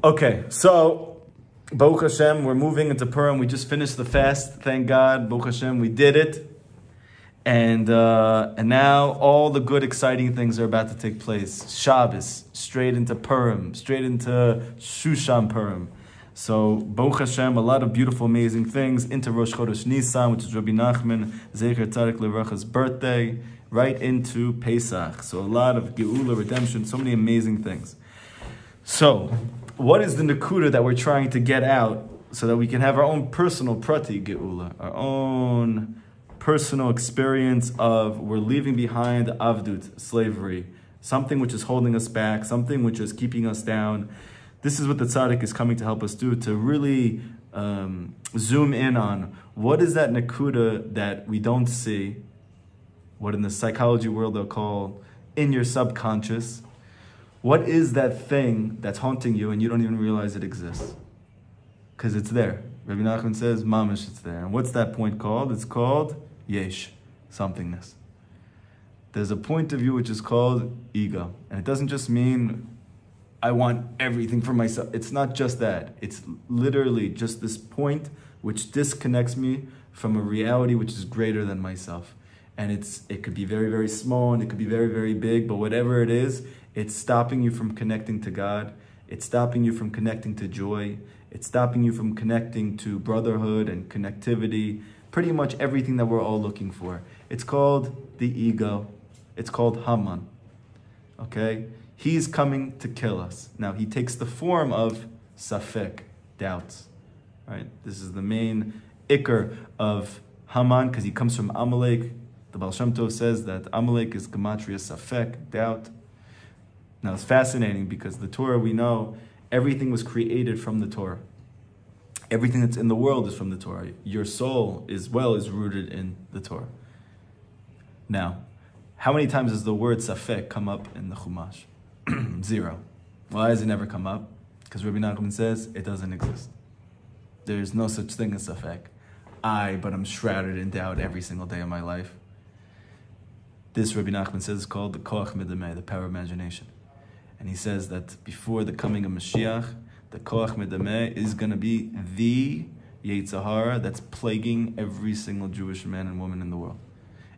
Okay, so Baruch Hashem, we're moving into Purim. We just finished the fast. Thank God, Baruch Hashem, we did it. And now all the good, exciting things are about to take place. Shabbos, straight into Purim, straight into Shushan Purim. So Baruch Hashem, a lot of beautiful, amazing things into Rosh Chodesh Nisan, which is Rabbi Nachman Zecher Tzadik Livracha's birthday, right into Pesach. So a lot of Geula, redemption, so many amazing things. So, what is the Nakuda that we're trying to get out so that we can have our own personal Prati Geula, our own personal experience of we're leaving behind Avdut, slavery, something which is holding us back, something which is keeping us down. This is what the tzaddik is coming to help us do, to really zoom in on what is that Nakuda that we don't see, what in the psychology world they'll call in your subconscious. What is that thing that's haunting you and you don't even realize it exists? Because it's there. Rabbi Nachman says, mamish, it's there. And what's that point called? It's called yesh, somethingness. There's a point of view which is called ego. And it doesn't just mean I want everything for myself. It's not just that. It's literally just this point which disconnects me from a reality which is greater than myself. And it could be very, very small and it could be very, very big, but whatever it is, it's stopping you from connecting to God. It's stopping you from connecting to joy. It's stopping you from connecting to brotherhood and connectivity, pretty much everything that we're all looking for. It's called the ego. It's called Haman, okay? He's coming to kill us. Now, he takes the form of safek, doubts, right? This is the main ikar of Haman, because he comes from Amalek. The Baal Shem Tov says that Amalek is gematria safek, doubt. Now, it's fascinating because the Torah, we know, everything was created from the Torah. Everything that's in the world is from the Torah. Your soul is rooted in the Torah. Now, how many times does the word safek come up in the Chumash? 0. Why does it never come up? Because Rabbi Nachman says it doesn't exist. There's no such thing as safek. But I'm shrouded in doubt every single day of my life. This, Rabbi Nachman says, is called the koach medameh, the power of imagination. And he says that before the coming of Mashiach, the koach medameh is going to be the Yetzer Hara that's plaguing every single Jewish man and woman in the world.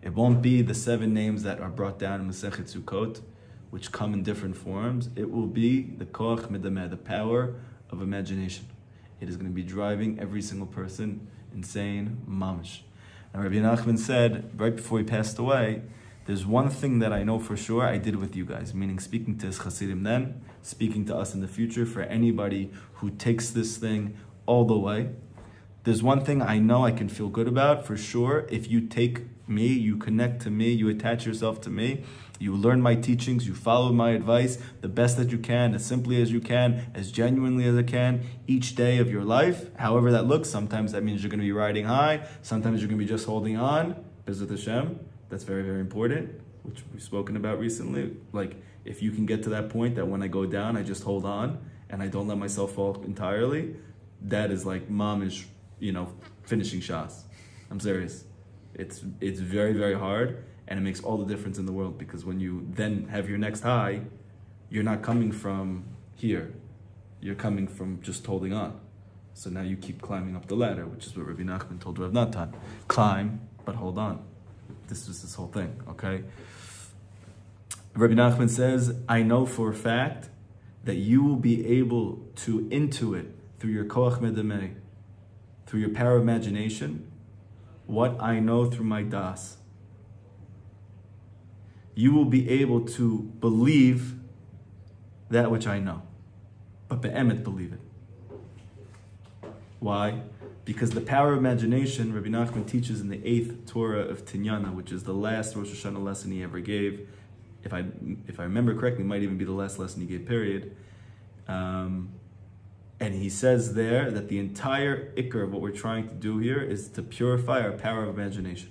It won't be the 7 names that are brought down in Masechet Sukkot, which come in different forms. It will be the koach medameh, the power of imagination. It is going to be driving every single person insane, mamish. And Rabbi Nachman said, right before he passed away, there's one thing that I know for sure I did with you guys, meaning speaking to his Hasidim then, speaking to us in the future, for anybody who takes this thing all the way. There's one thing I know I can feel good about for sure. If you take me, you connect to me, you attach yourself to me, you learn my teachings, you follow my advice the best that you can, as simply as you can, as genuinely as I can, each day of your life, however that looks. Sometimes that means you're going to be riding high, sometimes you're going to be just holding on, B'ezrat Hashem. That's very, very important, which we've spoken about recently. Like, if you can get to that point that when I go down, I just hold on and I don't let myself fall entirely, that is like mamish, finishing shots. I'm serious. It's very, very hard, and it makes all the difference in the world, because when you then have your next high, you're not coming from here. You're coming from just holding on. So now you keep climbing up the ladder, which is what Rabbi Nachman told Rav Natan. Climb, but hold on. This was this whole thing, okay? Rabbi Nachman says, I know for a fact that you will be able to intuit through your koach medameh, through your power of imagination, what I know through my das. You will be able to believe that which I know, but be'emet believe it. Why? Because the power of imagination, Rabbi Nachman teaches in the 8th Torah of Tinyana, which is the last Rosh Hashanah lesson he ever gave. If I remember correctly, it might even be the last lesson he gave, period. And he says there that the entire ikar of what we're trying to do here is to purify our power of imagination.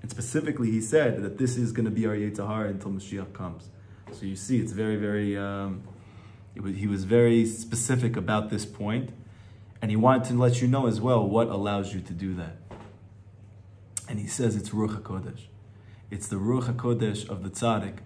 And specifically, he said that this is going to be our Yetzer Hara until Mashiach comes. So you see, it's very, very, he was very specific about this point. And he wanted to let you know as well what allows you to do that. And he says it's Ruach HaKodesh. It's the Ruach HaKodesh of the Tzaddik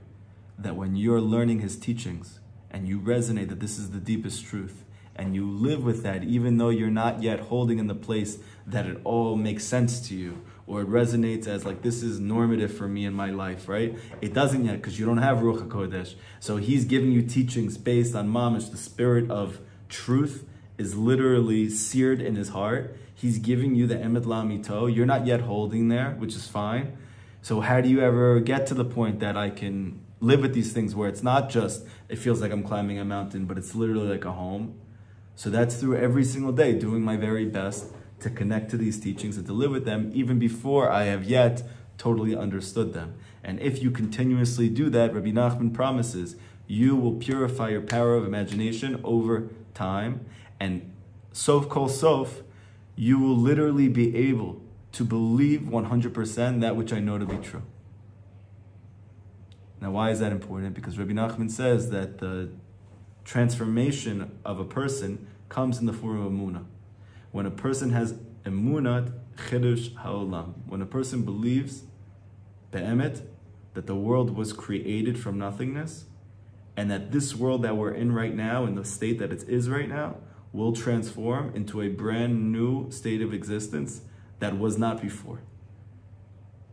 that when you're learning his teachings and you resonate that this is the deepest truth, and you live with that even though you're not yet holding in the place that it all makes sense to you, or it resonates as like, this is normative for me in my life, right? It doesn't yet because you don't have Ruach HaKodesh. So he's giving you teachings based on mamish. The spirit of truth is literally seared in his heart. He's giving you the emet la'amito. You're not yet holding there, which is fine. So how do you ever get to the point that I can live with these things where it's not just, it feels like I'm climbing a mountain, but it's literally like a home? So that's through every single day doing my very best to connect to these teachings and to live with them even before I have yet totally understood them. And if you continuously do that, Rabbi Nachman promises, you will purify your power of imagination over time, and sof kol sof, you will literally be able to believe 100% that which I know to be true. Now, why is that important? Because Rabbi Nachman says that the transformation of a person comes in the form of emunah. When a person has emunat chidush haolam, when a person believes be'emet that the world was created from nothingness, and that this world that we're in right now, in the state that it is right now, will transform into a brand new state of existence that was not before.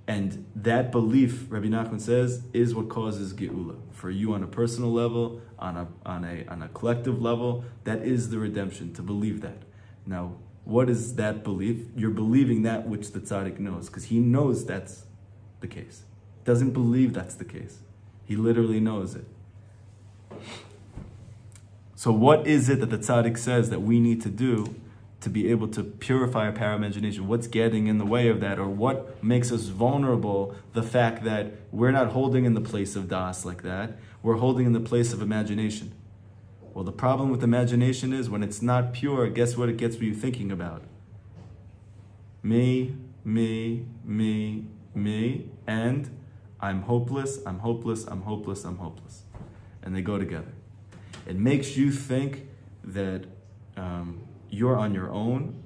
And that belief, Rabbi Nachman says, is what causes geula. For you on a personal level, on a collective level, that is the redemption, to believe that. Now, what is that belief? You're believing that which the tzaddik knows, because he knows that's the case. Doesn't believe that's the case. He literally knows it. So what is it that the tzaddik says that we need to do to be able to purify our power of imagination? What's getting in the way of that? Or what makes us vulnerable? The fact that we're not holding in the place of das like that. We're holding in the place of imagination. Well, the problem with imagination is when it's not pure, guess what it gets you thinking about? Me, and I'm hopeless, I'm hopeless, I'm hopeless, I'm hopeless. And they go together. It makes you think that you're on your own.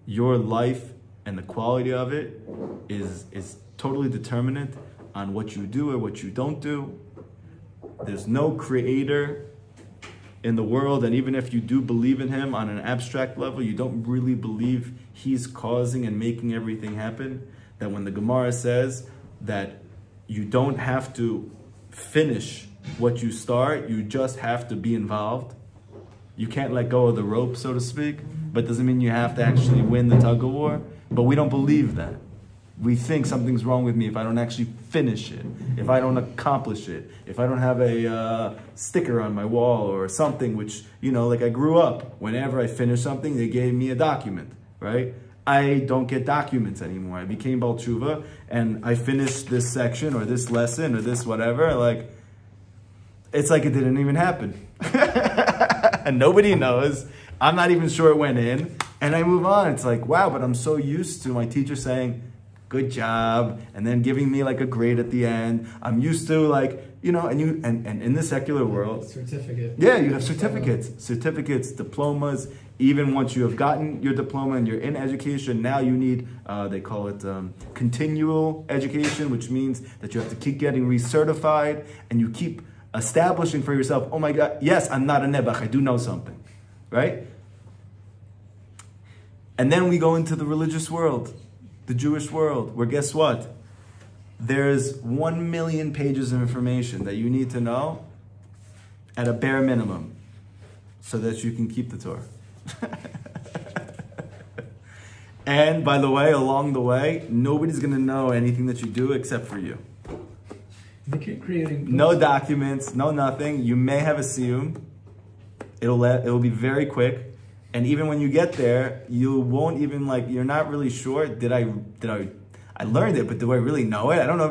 Your life and the quality of it is totally determinant on what you do or what you don't do. There's no creator in the world, and even if you do believe in him on an abstract level, you don't really believe he's causing and making everything happen. That when the Gemara says that you don't have to finish what you start, you just have to be involved. You can't let go of the rope, so to speak, but doesn't mean you have to actually win the tug of war. But we don't believe that. We think something's wrong with me if I don't actually finish it, if I don't accomplish it, if I don't have a sticker on my wall or something, which, you know, like I grew up, whenever I finished something, they gave me a document, right? I don't get documents anymore. I became Baal Tshuva and I finished this section or this lesson or this whatever, like, it's like it didn't even happen. And nobody knows. I'm not even sure it went in. And I move on. It's like, wow, but I'm so used to my teacher saying, good job, and then giving me like a grade at the end. I'm used to, like, you know, and in the secular world, certificate. Yeah, you have certificates, diplomas. Even once you have gotten your diploma and you're in education, now you need, they call it continual education, which means that you have to keep getting recertified and you keep establishing for yourself, oh my God, yes, I'm not a nebach, I do know something, right? And then we go into the religious world, the Jewish world, where guess what? There's 1 million pages of information that you need to know at a bare minimum so that you can keep the Torah. And by the way, along the way, nobody's going to know anything that you do except for you. No documents, no nothing. You may have a siyum. It'll be very quick. And even when you get there, you won't even, like, you're not really sure. I learned it, but do I really know it? I don't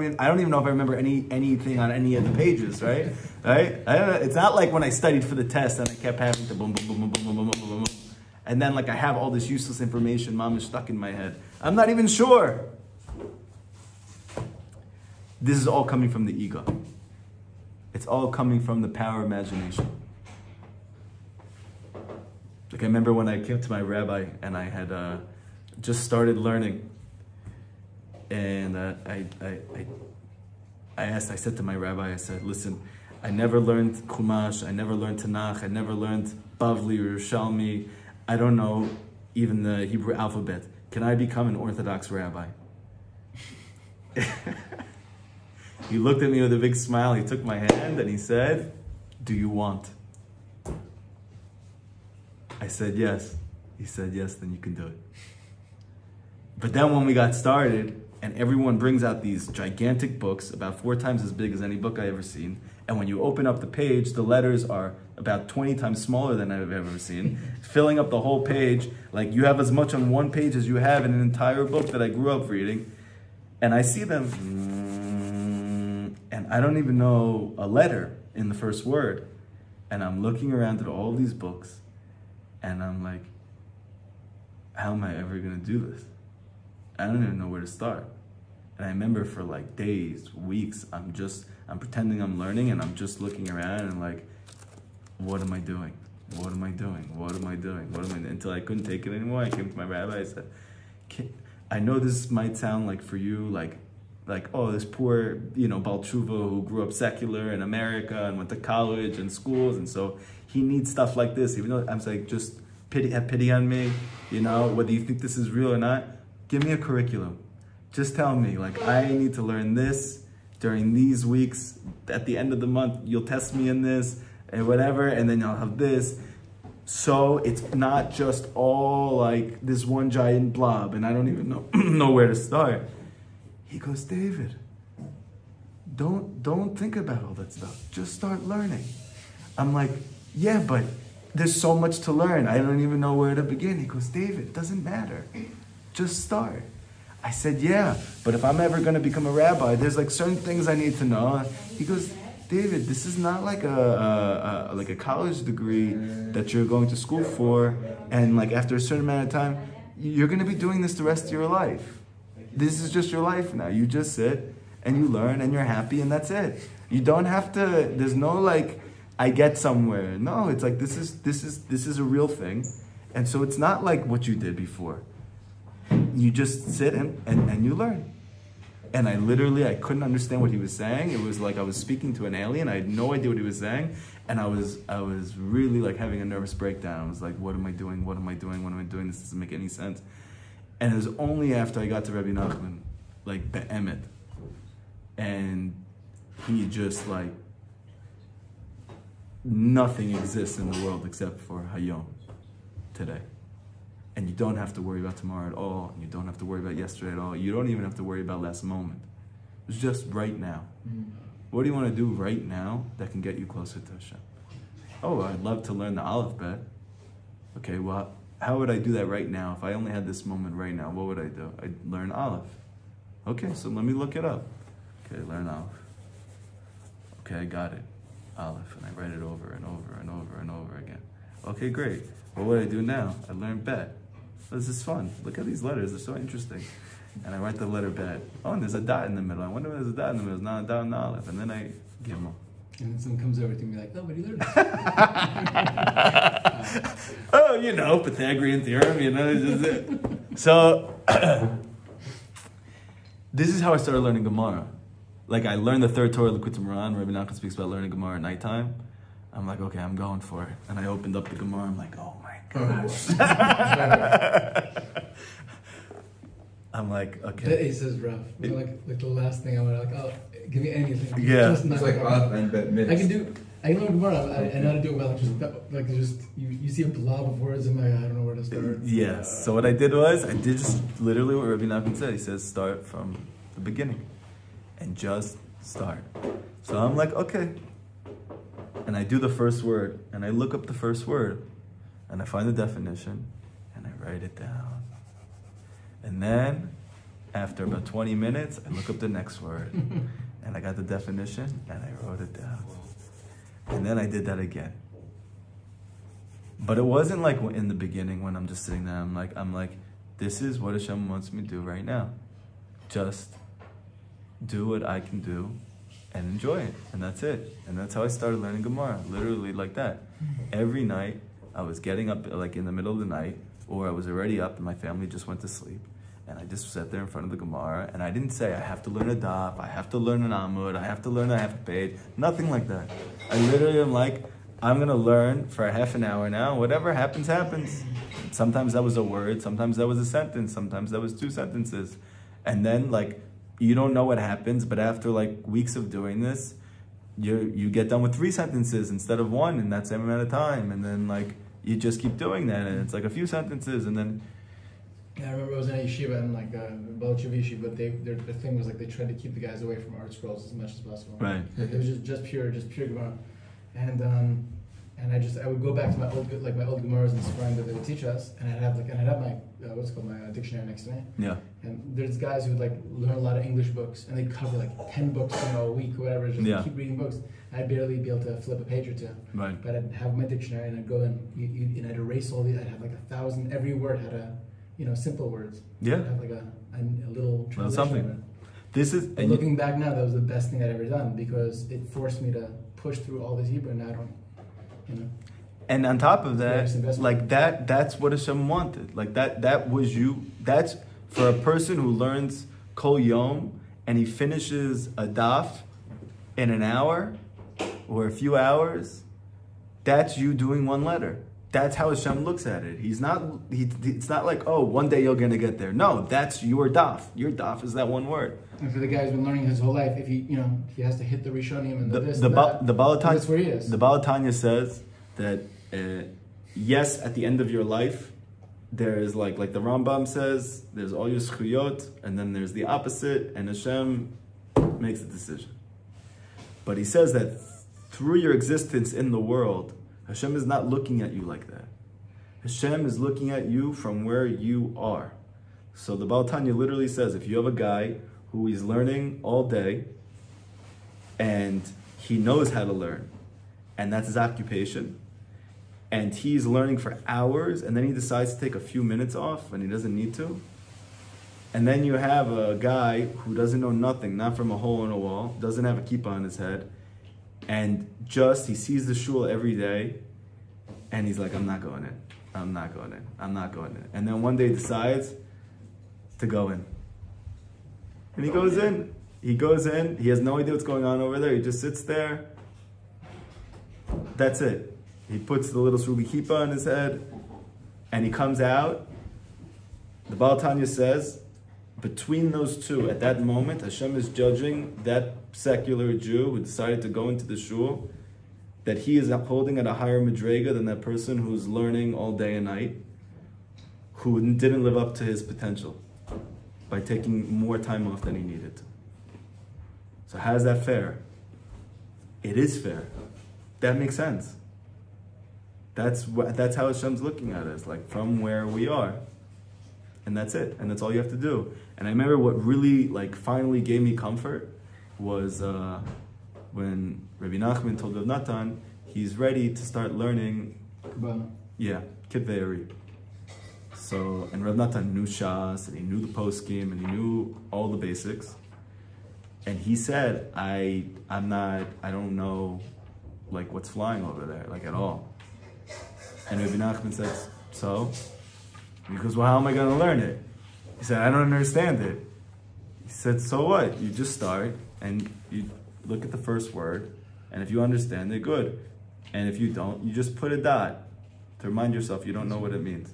even know if I remember anything on any of the pages, right? Right? I don't know. It's not like when I studied for the test and I kept having to boom, boom, boom, boom, boom, boom, boom, boom, boom. And then, like, I have all this useless information, mom, is stuck in my head. I'm not even sure. This is all coming from the ego. It's all coming from the power of imagination. Like, I remember when I came to my rabbi and I had just started learning, and I said to my rabbi, I said, listen, I never learned Chumash, I never learned Tanakh, I never learned Bavli or Yerushalmi. I don't know even the Hebrew alphabet. Can I become an Orthodox rabbi? He looked at me with a big smile, he took my hand and he said, do you want? I said yes. He said yes, then you can do it. But then when we got started, and everyone brings out these gigantic books, about 4 times as big as any book I ever seen, and when you open up the page, the letters are about 20 times smaller than I've ever seen, filling up the whole page. Like you have as much on one page as you have in an entire book that I grew up reading. And I see them, and I don't even know a letter in the first word. And I'm looking around at all these books, and I'm like, how am I ever gonna do this? I don't even know where to start. And I remember for like days, weeks, I'm pretending I'm learning, and I'm just looking around and like, what am I doing? What am I doing? What am I doing? What am I doing? Until I couldn't take it anymore. I came to my rabbi, I said, I know this might sound like for you, like, oh, this poor, Baal Tshuva who grew up secular in America and went to college and schools, and so he needs stuff like this. Even though I'm like, just have pity on me, whether you think this is real or not, give me a curriculum. Just tell me, like, I need to learn this during these weeks. At the end of the month, you'll test me in this and whatever, and then I'll have this. So it's not just all like this one giant blob, and I don't even know where to start. He goes, David, don't think about all that stuff. Just start learning. I'm like, yeah, but there's so much to learn. I don't even know where to begin. He goes, David, it doesn't matter. Just start. I said, yeah, but if I'm ever going to become a rabbi, there's like certain things I need to know. He goes, David, this is not like a college degree that you're going to school for, and like after a certain amount of time, you're going to be doing this the rest of your life. This is just your life now. You just sit and you learn and you're happy, and that's it. You don't have to. There's no like, I get somewhere. No, it's like this is a real thing, and so it's not like what you did before. You just sit and you learn. And I couldn't understand what he was saying. It was like I was speaking to an alien. I had no idea what he was saying. And I was really like having a nervous breakdown. I was like, what am I doing? What am I doing? What am I doing? This doesn't make any sense. And it was only after I got to Rabbi Nachman, like be'emet. And he just like, nothing exists in the world except for Hayom, today. And you don't have to worry about tomorrow at all. And you don't have to worry about yesterday at all. You don't even have to worry about last moment. It's just right now. What do you want to do right now that can get you closer to Hashem? Oh, I'd love to learn the Aleph Bet. Okay, well, how would I do that right now? If I only had this moment right now, what would I do? I'd learn Aleph. Okay, so let me look it up. Okay, learn Aleph. Okay, I got it. Aleph, and I write it over and over and over and over again. Okay, great. What would I do now? I learn Bet. This is fun. Look at these letters. They're so interesting. And I write the letter Bet. Oh, and there's a dot in the middle. I wonder if there's a dot in the middle. There's not a dot in the Aleph. And then I give them. And then someone comes over to me like, oh, but you learned this. Oh, Pythagorean theorem, this is it. So, this is how I started learning Gemara. Like, I learned the third Torah, Likutey Moharan. Rabbi Nachman speaks about learning Gemara at nighttime. I'm like, okay, I'm going for it. And I opened up the Gemara. I'm like, oh my gosh. I'm like, okay. That ace is rough. Like the last thing I want to like, oh, give me anything. Yeah. Just It's like off and bet mixed. I can learn Gemara. I know how to do it well. You see a blob of words in my eye. I don't know where to start. Yes. So what I did was, I did just literally what Rabbi Nachman said. He says, start from the beginning. And just start. So I'm like, okay. And I do the first word, and I look up the first word, and I find the definition, and I write it down. And then, after about 20 minutes, I look up the next word, and I got the definition, and I wrote it down. And then I did that again. But it wasn't like in the beginning when I'm just sitting there, I'm like, this is what Hashem wants me to do right now. Just do what I can do and enjoy it, and that's it. And that's how I started learning Gemara, literally like that. Every night, I was getting up like in the middle of the night, or I was already up and my family just went to sleep, And I just sat there in front of the Gemara, and I didn't say, I have to learn a daf, I have to learn an amud, I have to learn a half a page. Nothing like that. I literally am like, I'm going to learn for a half an hour now. Whatever happens, happens. Sometimes that was a word, sometimes that was a sentence, sometimes that was 2 sentences. And then, like, you don't know what happens, but after, like, weeks of doing this, you get done with 3 sentences instead of 1 in that same amount of time. And then, like, you just keep doing that, and it's like a few sentences, and then... Yeah, I remember I was in a yeshiva, and like Bolshevik yeshiva, but their thing was like they tried to keep the guys away from art scrolls as much as possible. Right. It was just pure Gemara, and I would go back to my old Gemaras and Sfarim that they would teach us, and I'd have my what's it called, my dictionary next to me. Yeah. And there's guys who would like learn a lot of English books, and they'd cover like 10 books, a week or whatever, just keep reading books. I'd barely be able to flip a page or 2. Right. But I'd have my dictionary, and I'd go and I'd erase all these. I'd have like 1,000. Every word had a simple words. Yeah. I'd have like a little translation. Something. This is. But looking back now, that was the best thing I'd ever done, because it forced me to push through all this Hebrew, and I don't, And on top of that, like that's what Hashem wanted. Like that was you. That's for a person who learns Kol Yom and he finishes a daf in an hour or a few hours. That's you doing 1 letter. That's how Hashem looks at it. It's not like, oh, one day you're gonna get there. No, that's your daf. Your daf is that 1 word. And for the guy who's been learning his whole life, if he has to hit the Rishonim and this the and that, that's where he is. The Baal Tanya says that yes, at the end of your life, there is like the Rambam says, there's all your zchuyot, and then there's the opposite, and Hashem makes a decision. But he says that through your existence in the world, Hashem is not looking at you like that. Hashem is looking at you from where you are. So the Baal Tanya literally says, if you have a guy who is learning all day, and he knows how to learn, and that's his occupation, and he's learning for hours, and then he decides to take a few minutes off when he doesn't need to, and then you have a guy who doesn't know nothing, not from a hole in a wall, doesn't have a kippah on his head, and he sees the shul every day, and he's like, I'm not going in. I'm not going in. I'm not going in. And then one day decides to go in. And he goes in. He goes in. He has no idea what's going on over there. He just sits there. That's it. He puts the little shrugi kippah on his head, and he comes out. The Baal Tanya says, between those two, at that moment, Hashem is judging that secular Jew who decided to go into the shul, that he is upholding at a higher madrega than that person who's learning all day and night, who didn't live up to his potential by taking more time off than he needed to. So how is that fair? It is fair. That makes sense. That's how Hashem's looking at us, like from where we are. And that's it. And that's all you have to do. And I remember what really finally gave me comfort was when Rabbi Nachman told Rav Natan he's ready to start learning Kabbalah. Yeah, Kitvei. So, and Rav Natan knew Shas, and he knew the poskim, and he knew all the basics. And he said, I don't know what's flying over there, at all. And Rabbi Nachman said, so? He goes, well, how am I going to learn it? He said, I don't understand it. He said, so what? You just start, and you look at the first word, and if you understand it, good. And if you don't, you just put a dot to remind yourself you don't know what it means.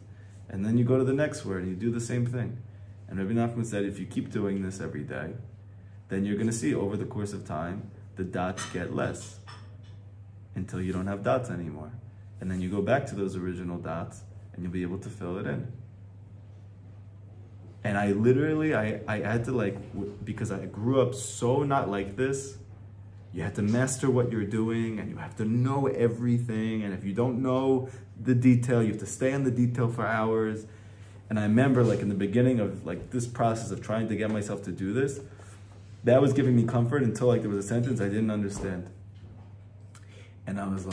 And then you go to the next word, and you do the same thing. And Rabbi Nachman said, if you keep doing this every day, then you're going to see over the course of time, the dots get less until you don't have dots anymore. And then you go back to those original dots, and you'll be able to fill it in. And I literally, I had to because I grew up so not like this, you have to master what you're doing, and you have to know everything, and if you don't know the detail, you have to stay on the detail for hours. And I remember in the beginning of this process of trying to get myself to do this, that was giving me comfort until there was a sentence I didn't understand. And I was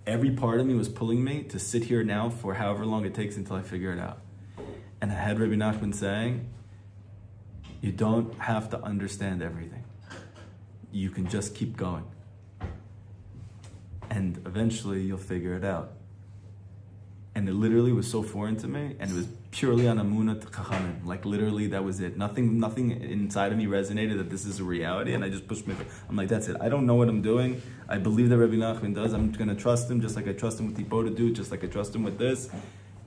every part of me was pulling me to sit here now for however long it takes until I figure it out. And I had Rabbi Nachman saying, you don't have to understand everything. You can just keep going. And eventually you'll figure it out. And it literally was so foreign to me, and it was purely on Amunat Chachamim. Like literally, that was it. Nothing inside of me resonated that this is a reality, and I just pushed my. I'm like, that's it. I don't know what I'm doing. I believe that Rabbi Nachman does. I'm going to trust him, just like I trust him with Tipo to do, just like I trust him with this.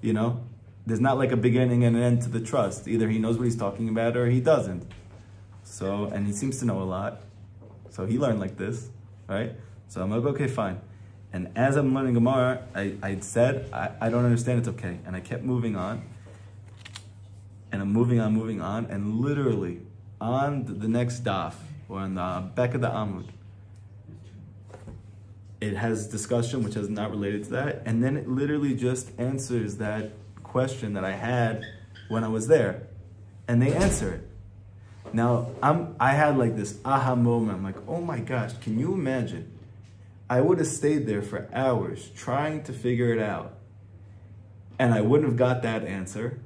You know, there's not like a beginning and an end to the trust. Either he knows what he's talking about, or he doesn't. So, and he seems to know a lot. So he learned like this, right? So I'm like, okay, fine. And as I'm learning Gemara, I said, I don't understand, it's okay. And I kept moving on. And I'm moving on. And literally, on the next daf, or on the back of the Amud, it has discussion which is not related to that. And then it literally just answers that question that I had when I was there. And they answer it. Now, I had like this aha moment. I'm like, oh my gosh, can you imagine? I would have stayed there for hours trying to figure it out, and I wouldn't have got that answer.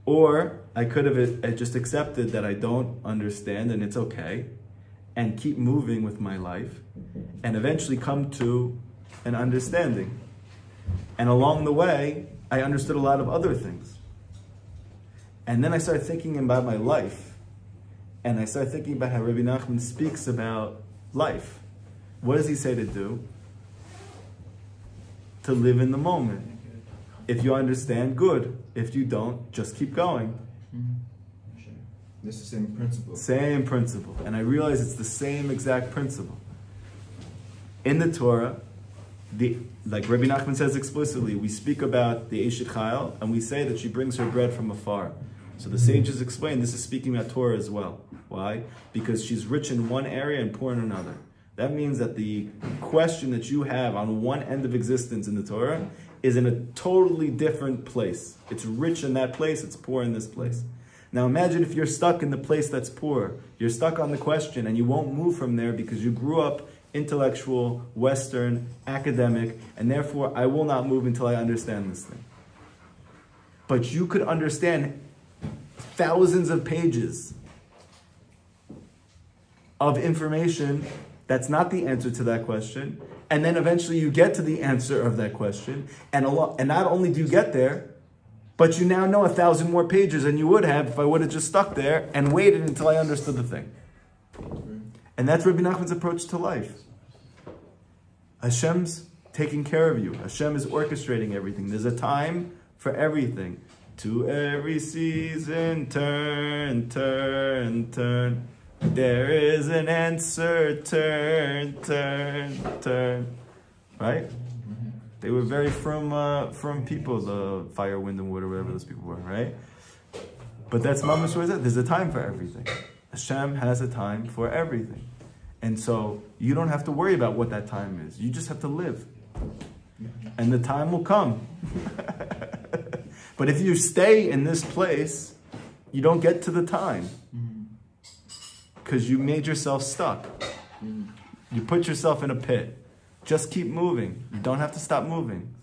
Or I could have just accepted that I don't understand and it's okay, and keep moving with my life, and eventually come to an understanding. And along the way, I understood a lot of other things. And then I started thinking about my life, and I started thinking about how Rabbi Nachman speaks about life. What does he say to do? To live in the moment. If you understand, good. If you don't, just keep going. It's the same principle. Same principle. And I realize it's the same exact principle. In the Torah, like Rabbi Nachman says explicitly, we speak about the Eshet Chayil, and we say that she brings her bread from afar. So the sages explain this is speaking about Torah as well. Why? Because she's rich in one area and poor in another. That means that the question that you have on one end of existence in the Torah is in a totally different place. It's rich in that place, it's poor in this place. Now imagine if you're stuck in the place that's poor. You're stuck on the question and you won't move from there because you grew up intellectual, Western, academic, and therefore I will not move until I understand this thing. But you could understand thousands of pages of information that's not the answer to that question, and then eventually you get to the answer of that question, and not only do you get there, but you now know 1,000 more pages than you would have if I would have just stuck there and waited until I understood the thing. And that's Rabbi Nachman's approach to life. Hashem's taking care of you. Hashem is orchestrating everything. There's a time for everything. To every season, turn, turn, turn. There is an answer, turn, turn, turn. Right? They were very firm people, the fire, wind, and water, whatever those people were, right? But that's mamash what it says. There's a time for everything. Hashem has a time for everything. And so you don't have to worry about what that time is. You just have to live. And the time will come. But if you stay in this place, you don't get to the time. Because you made yourself stuck. You put yourself in a pit. Just keep moving. You don't have to stop moving.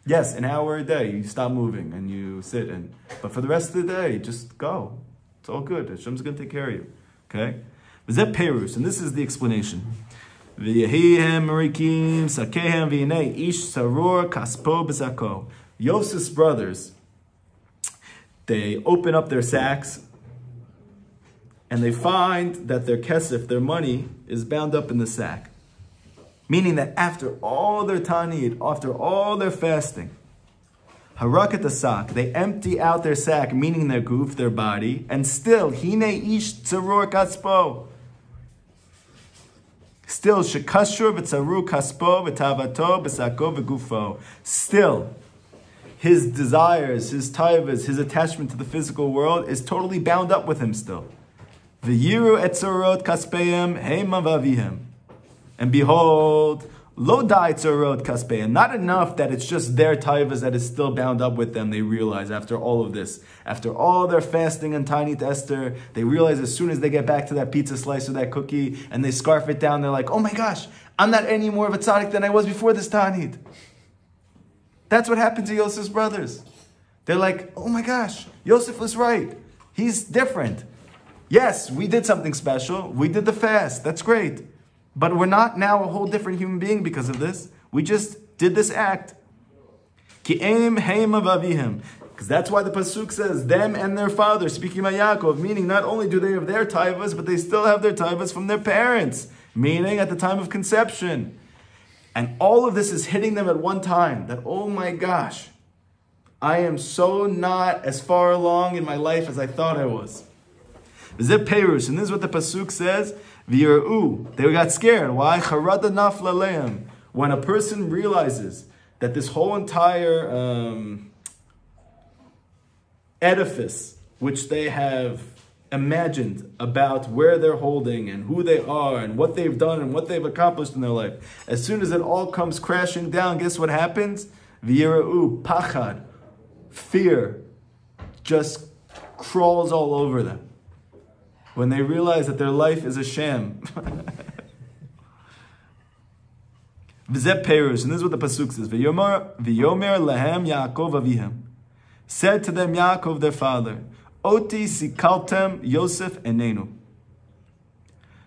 Yes, an hour a day, you stop moving and you sit in. But for the rest of the day, just go. It's all good. Hashem's going to take care of you. Okay? V'zeh Perus, and this is the explanation. V'yehihem marikim sakehem v'yinei ish saror kaspo b'zako. Yosef's brothers, they open up their sacks and they find that their kesef, their money, is bound up in the sack. Meaning that after all their tanid, after all their fasting, harakat asak, they empty out their sack, meaning their goof, their body, and still, hine ish tzarur kaspo. Still, shekashur v'tzaru kaspo v'tavato v'sako v'gufo. Still, his desires, his taivas, his attachment to the physical world is totally bound up with him still. V'yiru etzarot kaspeim heima vavihem. And behold, lo dai tzarot kaspeim. Not enough that it's just their taivas that is still bound up with them. They realize after all of this, after all their fasting and Tanit Esther, they realize as soon as they get back to that pizza slice or that cookie and they scarf it down, they're like, oh my gosh, I'm not any more of a tzaddik than I was before this Tanit. That's what happened to Yosef's brothers. They're like, oh my gosh, Yosef was right. He's different. Yes, we did something special. We did the fast. That's great. But we're not now a whole different human being because of this. We just did this act. Ki aim heim avavihim. Because that's why the pasuk says, them and their father, speaking about Yaakov, meaning not only do they have their taivas, but they still have their taivas from their parents, meaning at the time of conception. And all of this is hitting them at one time, that, oh my gosh, I am so not as far along in my life as I thought I was. V'zeh perush, and this is what the pasuk says, v'yir'u, they got scared. Why? Charada nafla lehem. When a person realizes that this whole entire edifice, which they have imagined about where they're holding and who they are and what they've done and what they've accomplished in their life, as soon as it all comes crashing down, guess what happens? V'yira'u, pachad, fear just crawls all over them. When they realize that their life is a sham. V'zeh perush, and this is what the pasuk says. V'yomer lehem Yaakov avihem. Said to them Yaakov their father, Oti sikaltem Yosef enenu.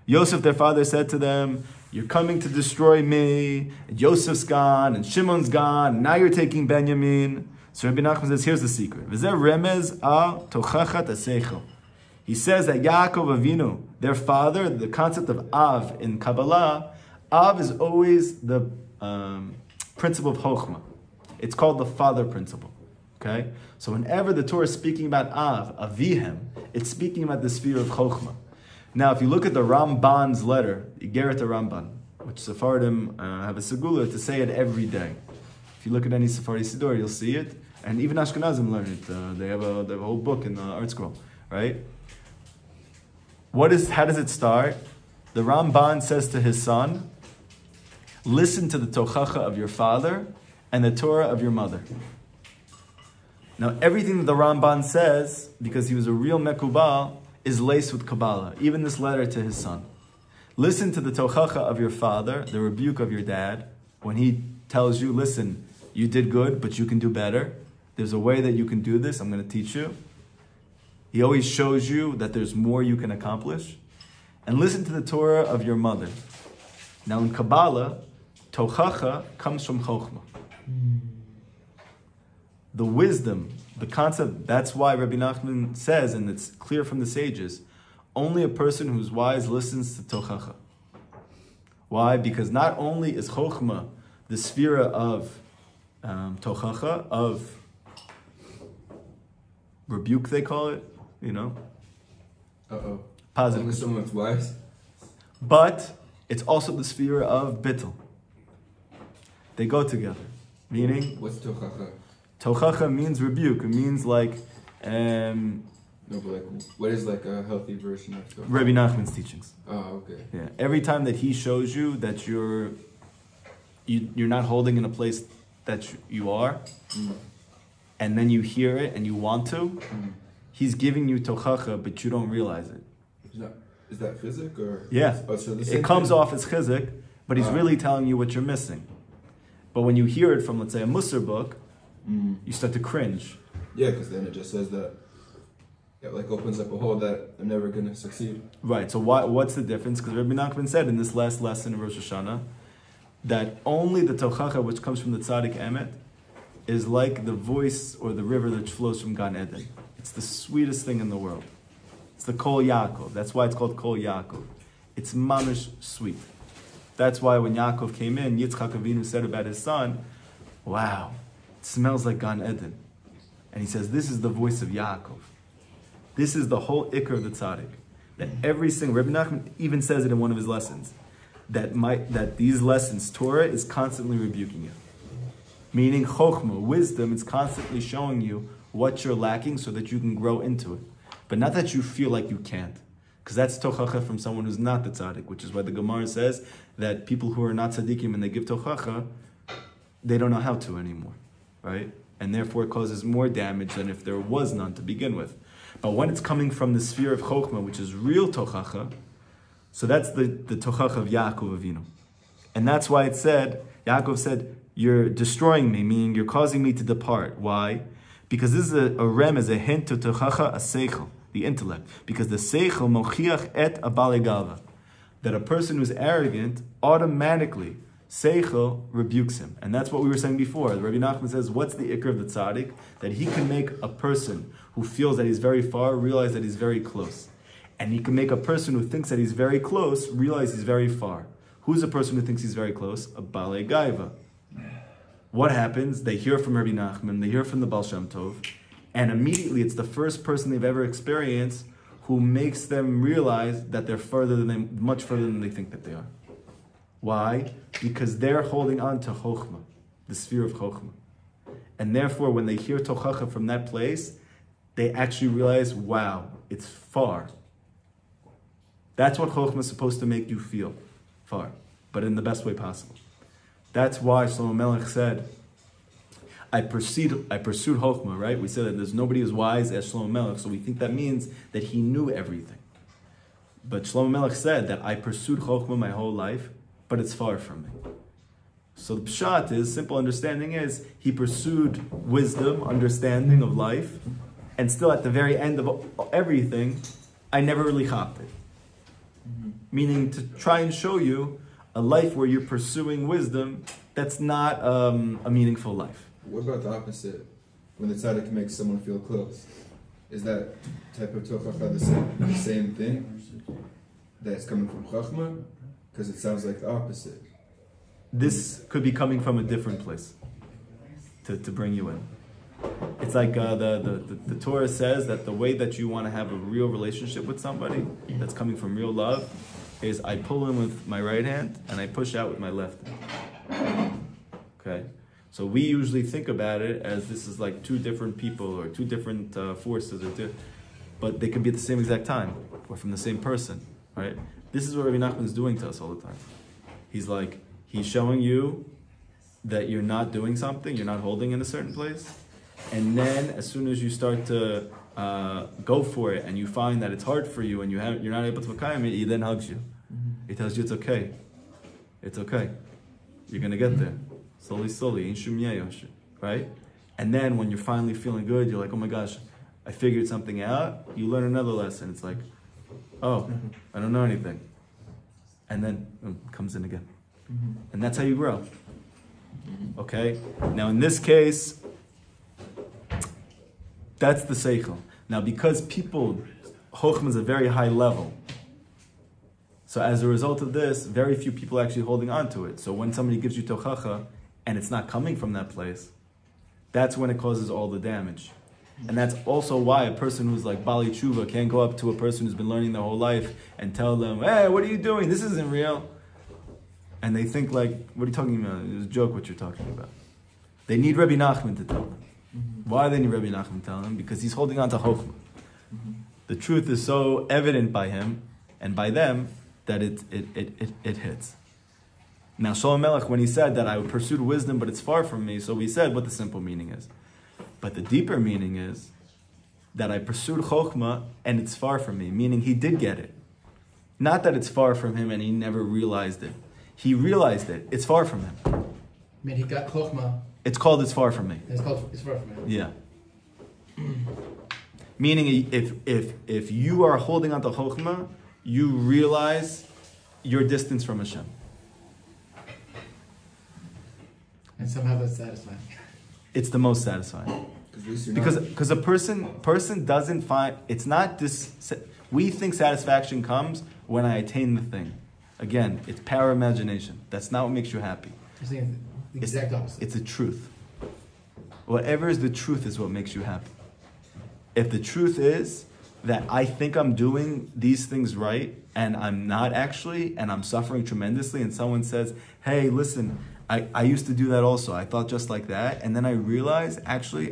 Yosef their father said to them, you're coming to destroy me, and Yosef's gone, and Shimon's gone, and now you're taking Benjamin. So Rabbi Nachman says, here's the secret. V'zeh remez al tochachat aseichel. He says that Yaakov Avinu, their father, the concept of Av in Kabbalah, Av is always the principle of Chokhmah. It's called the father principle. Okay? So whenever the Torah is speaking about Av, Avihem, it's speaking about the sphere of Chokhmah. Now, if you look at the Ramban's letter, Igeret Ramban, which Sephardim have a segula to say it every day. If you look at any Sephardi Siddur, you'll see it. And even Ashkenazim learn it. They have a whole book in the Art Scroll. Right? How does it start? The Ramban says to his son, listen to the tochacha of your father and the Torah of your mother. Now, everything that the Ramban says, because he was a real Mekubal, is laced with Kabbalah. Even this letter to his son. Listen to the tochacha of your father, the rebuke of your dad, when he tells you, listen, you did good, but you can do better. There's a way that you can do this. I'm going to teach you. He always shows you that there's more you can accomplish. And listen to the Torah of your mother. Now in Kabbalah, tochacha comes from chokhmah. The wisdom, the concept, that's why Rabbi Nachman says, and it's clear from the sages, only a person who's wise listens to tochacha. Why? Because not only is chokhmah the sphere of tochacha, of rebuke they call it, you know? Positive. Only someone's wise. But it's also the sphere of bittul. They go together. Meaning? What's tochacha? Tochacha means rebuke. It means like... No, but like, what is like a healthy version of tochacha? Rabbi Nachman's teachings. Oh, okay. Yeah. Every time that he shows you that you're not holding in a place that you are, and then you hear it and you want to, he's giving you tochacha, but you don't realize it. Is that chizik or? Yeah. So it comes off as chizik, but he's really telling you what you're missing. But when you hear it from, let's say, a Musar book, you start to cringe. Yeah, because then it just says that it like opens up a hole that I'm never going to succeed. Right. So what's the difference? Because Rabbi Nachman said in this last lesson of Rosh Hashanah that only the tochacha which comes from the tzaddik emet is like the voice or the river that flows from Gan Eden. It's the sweetest thing in the world. It's the Kol Yaakov. That's why it's called Kol Yaakov. It's mamish sweet. That's why when Yaakov came in, Yitzchak Avinu said about his son, wow, it smells like Gan Eden. And he says, this is the voice of Yaakov. This is the whole ikr of the tzaddik. That every single, Rabbi Nachman even says it in one of his lessons, that these lessons, Torah is constantly rebuking you. Meaning chokhmah, wisdom, is constantly showing you what you're lacking so that you can grow into it. But not that you feel like you can't. Because that's tochacha from someone who's not the tzaddik, which is why the Gemara says that people who are not tzaddikim and they give tochacha, they don't know how to anymore, right? And therefore it causes more damage than if there was none to begin with. But when it's coming from the sphere of chokhmah, which is real tochacha, so that's the tochacha of Yaakov Avinu. And that's why it said, Yaakov said, you're destroying me, meaning you're causing me to depart. Why? Because this is a remez, a hint to tochacha aseichel, the intellect. Because the seichel mochiach et abalegava, that a person who's arrogant automatically Seichel rebukes him. And that's what we were saying before. Rabbi Nachman says, what's the ikr of the tzaddik? That he can make a person who feels that he's very far realize that he's very close. And he can make a person who thinks that he's very close realize he's very far. Who's a person who thinks he's very close? A Balei Gaiva. What happens? They hear from Rabbi Nachman, they hear from the Baal Shem Tov, and immediately it's the first person they've ever experienced who makes them realize that they're much further than they think that they are. Why? Because they're holding on to Chokhmah, the sphere of Chokhmah. And therefore, when they hear Tochacha from that place, they actually realize, wow, it's far. That's what Chokhmah is supposed to make you feel, far, but in the best way possible. That's why Shlomo Melech said, I pursued Chokhmah, right? We said that there's nobody as wise as Shlomo Melech, so we think that means that he knew everything. But Shlomo Melech said that I pursued Chokhmah my whole life, but it's far from me. So the pshat is, simple understanding is, he pursued wisdom, understanding of life, and still at the very end of everything, I never really hopped it. Meaning to try and show you a life where you're pursuing wisdom, that's not a meaningful life. What about the opposite? When the tzaddik makes someone feel close, is that type of tochacha the same thing that's coming from chachma? Because it sounds like the opposite. This could be coming from a different place to bring you in. It's like the Torah says that the way that you want to have a real relationship with somebody that's coming from real love is I pull in with my right hand and I push out with my left hand. Okay? So we usually think about it as this is like two different people or two different forces, but they can be at the same exact time or from the same person, right? This is what Rabbi Nachman is doing to us all the time. He's showing you that you're not doing something, you're not holding in a certain place, and then as soon as you start to go for it and you find that it's hard for you and you're not able to makayim it, he then hugs you. He tells you it's okay. It's okay. You're going to get there. Slowly, right? And then when you're finally feeling good, you're like, oh my gosh, I figured something out. You learn another lesson. It's like, oh, I don't know anything. And then it comes in again. And that's how you grow. Okay? Now in this case, that's the seichel. Now because Chokhmah is a very high level, so as a result of this, very few people are actually holding on to it. So when somebody gives you tochacha, and it's not coming from that place, that's when it causes all the damage. And that's also why a person who's like Bali Tshuva can't go up to a person who's been learning their whole life and tell them, hey, what are you doing? This isn't real. And they think like, what are you talking about? It's a joke what you're talking about. They need Rabbi Nachman to tell them. Why do they need Rabbi Nachman to tell them? Because he's holding on to Chokhmah. The truth is so evident by him and by them that it hits. Now, Shlomo Melech, when he said that I pursued wisdom, but it's far from me, so we said what the simple meaning is. But the deeper meaning is that I pursued Chokhmah and it's far from me, meaning he did get it. Not that it's far from him and he never realized it. He realized it. It's far from him. I mean, he got Chokhmah. It's called it's far from me. It's called it's far from me. Yeah. Meaning, if you are holding on to Chokhmah, you realize your distance from Hashem. And somehow that's satisfying. It's the most satisfying. Because a person doesn't find, it's not this, we think satisfaction comes when I attain the thing. Again, it's power imagination. That's not what makes you happy. You're saying the exact opposite. It's the truth. Whatever is the truth is what makes you happy. If the truth is that I think I'm doing these things right and I'm not actually, and I'm suffering tremendously, and someone says, hey, listen, I used to do that also. I thought just like that. And then I realized, actually,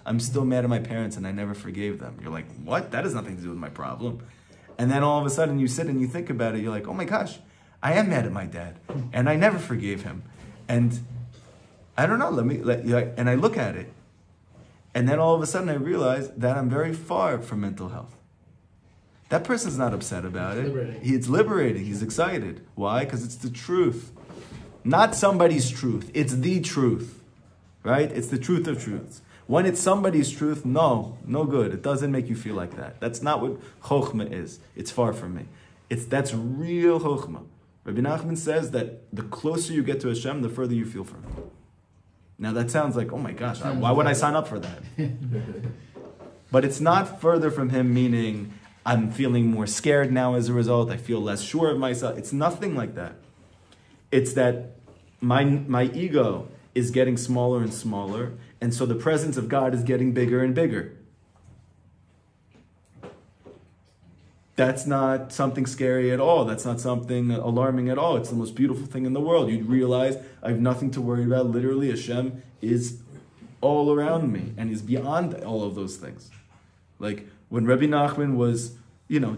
I'm still mad at my parents and I never forgave them. You're like, what? That has nothing to do with my problem. And then all of a sudden you sit and you think about it. You're like, oh my gosh, I am mad at my dad and I never forgave him. And I don't know, and I look at it. And then all of a sudden I realize that I'm very far from mental health. That person's not upset about it. It's liberating. He's excited. Why? Because it's the truth. Not somebody's truth. It's the truth. Right? It's the truth of truths. When it's somebody's truth, no good. It doesn't make you feel like that. That's not what Chokhmah is. It's far from me. That's real Chokhmah. Rabbi Nachman says that the closer you get to Hashem, the further you feel from Him. Now that sounds like, oh my gosh, why would I sign up for that? But it's not further from Him, meaning I'm feeling more scared now as a result. I feel less sure of myself. It's nothing like that. It's that my ego is getting smaller and smaller, and so the presence of God is getting bigger and bigger. That's not something scary at all. That's not something alarming at all. It's the most beautiful thing in the world. You'd realize I have nothing to worry about. Literally, Hashem is all around me, and He's beyond all of those things. Like when Rabbi Nachman was,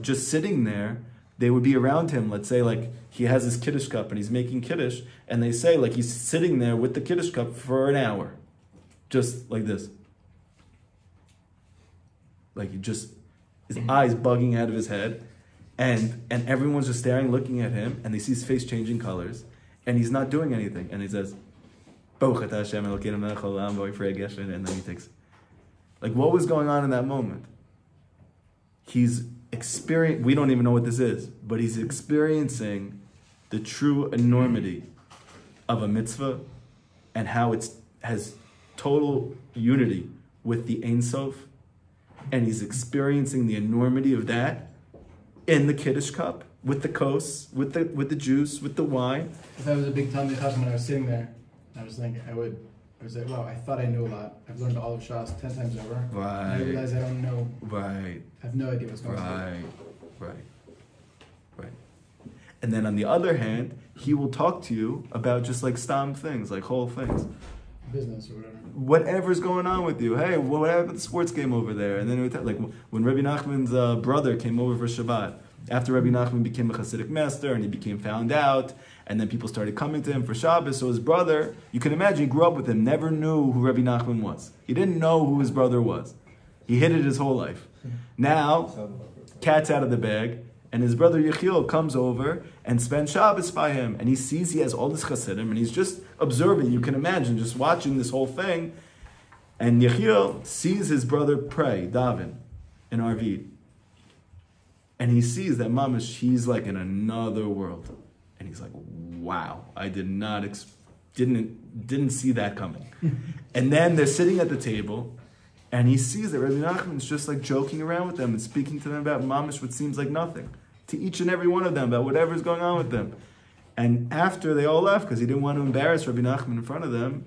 just sitting there, they would be around him. Let's say like he has his Kiddush cup and he's making Kiddush, and they say like he's sitting there with the Kiddush cup for an hour. Just like this. Like his eyes bugging out of his head, and everyone's just staring, looking at him, and they see his face changing colors, and he's not doing anything. And he says, and then he takes. Like what was going on in that moment? He's we don't even know what this is, but he's experiencing the true enormity of a mitzvah and how it has total unity with the Ein Sof, and he's experiencing the enormity of that in the Kiddush cup, with the kos, with the juice, with the wine. If I was a big Talmid Chacham when I was sitting there, I was thinking, I was like, wow, I thought I knew a lot. I've learned all of Shas 10 times over. Right. And I realize I don't know. Right. I have no idea what's going on. Right. And then on the other hand, he will talk to you about just like stam things, like whole things. Business or whatever. Whatever's going on with you. Hey, what happened at the sports game over there? And then it would like when Rabbi Nachman's brother came over for Shabbat, after Rabbi Nachman became a Hasidic master and he became found out, and then people started coming to him for Shabbos. So his brother, you can imagine, he grew up with him, never knew who Rabbi Nachman was. He didn't know who his brother was. He hid it his whole life. Now, cat's out of the bag, and his brother Yechiel comes over and spends Shabbos by him, and he sees he has all this Hasidim, and he's just observing. You can imagine, just watching this whole thing. And Yechiel sees his brother pray, daven, in Arvid. And he sees that Mamash, he's like in another world. And he's like, wow, I didn't see that coming. And then they're sitting at the table, and he sees that Rabbi Nachman's just like joking around with them and speaking to them about Mamash, what seems like nothing, to each and every one of them, about whatever's going on with them. And after they all left, because he didn't want to embarrass Rabbi Nachman in front of them,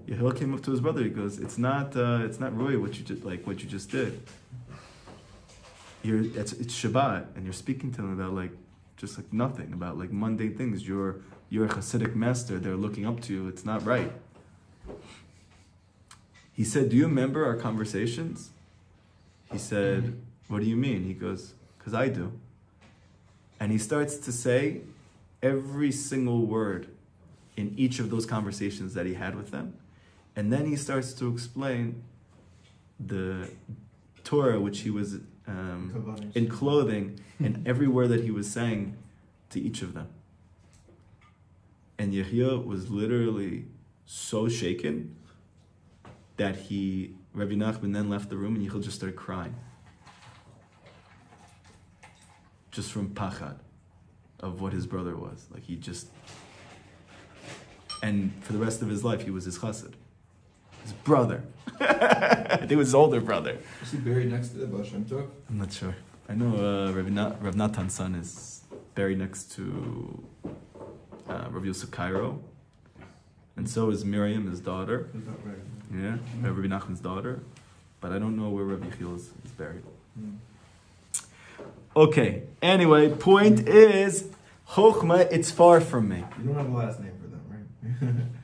Yehiel came up to his brother. He goes, "It's not Roy what you just did. It's Shabbat, and you're speaking to them about just nothing, about mundane things. You're a Hasidic master. They're looking up to you. It's not right." He said, "Do you remember our conversations?" He said, "What do you mean?" He goes, "Because I do." And he starts to say every single word in each of those conversations that he had with them. And then he starts to explain the Torah, which he was enclothing in every word that he was saying to each of them. And Yehiel was literally so shaken that Rabbi Nachman then left the room, and Yehiel just started crying. Just from pachad of what his brother was. And for the rest of his life, he was his chassid. His brother. I think it was his older brother. Is he buried next to the Baal Shem Tov? I'm not sure. I know Rav Natan's son is buried next to Rav Yosef Cairo. And so is Miriam, his daughter. Is that right? Yeah, Rabbi Nachman's daughter. But I don't know where Rabbi Yechiel is buried. Okay, anyway, point is, Chochmah, it's far from me. You don't have a last name for them, right?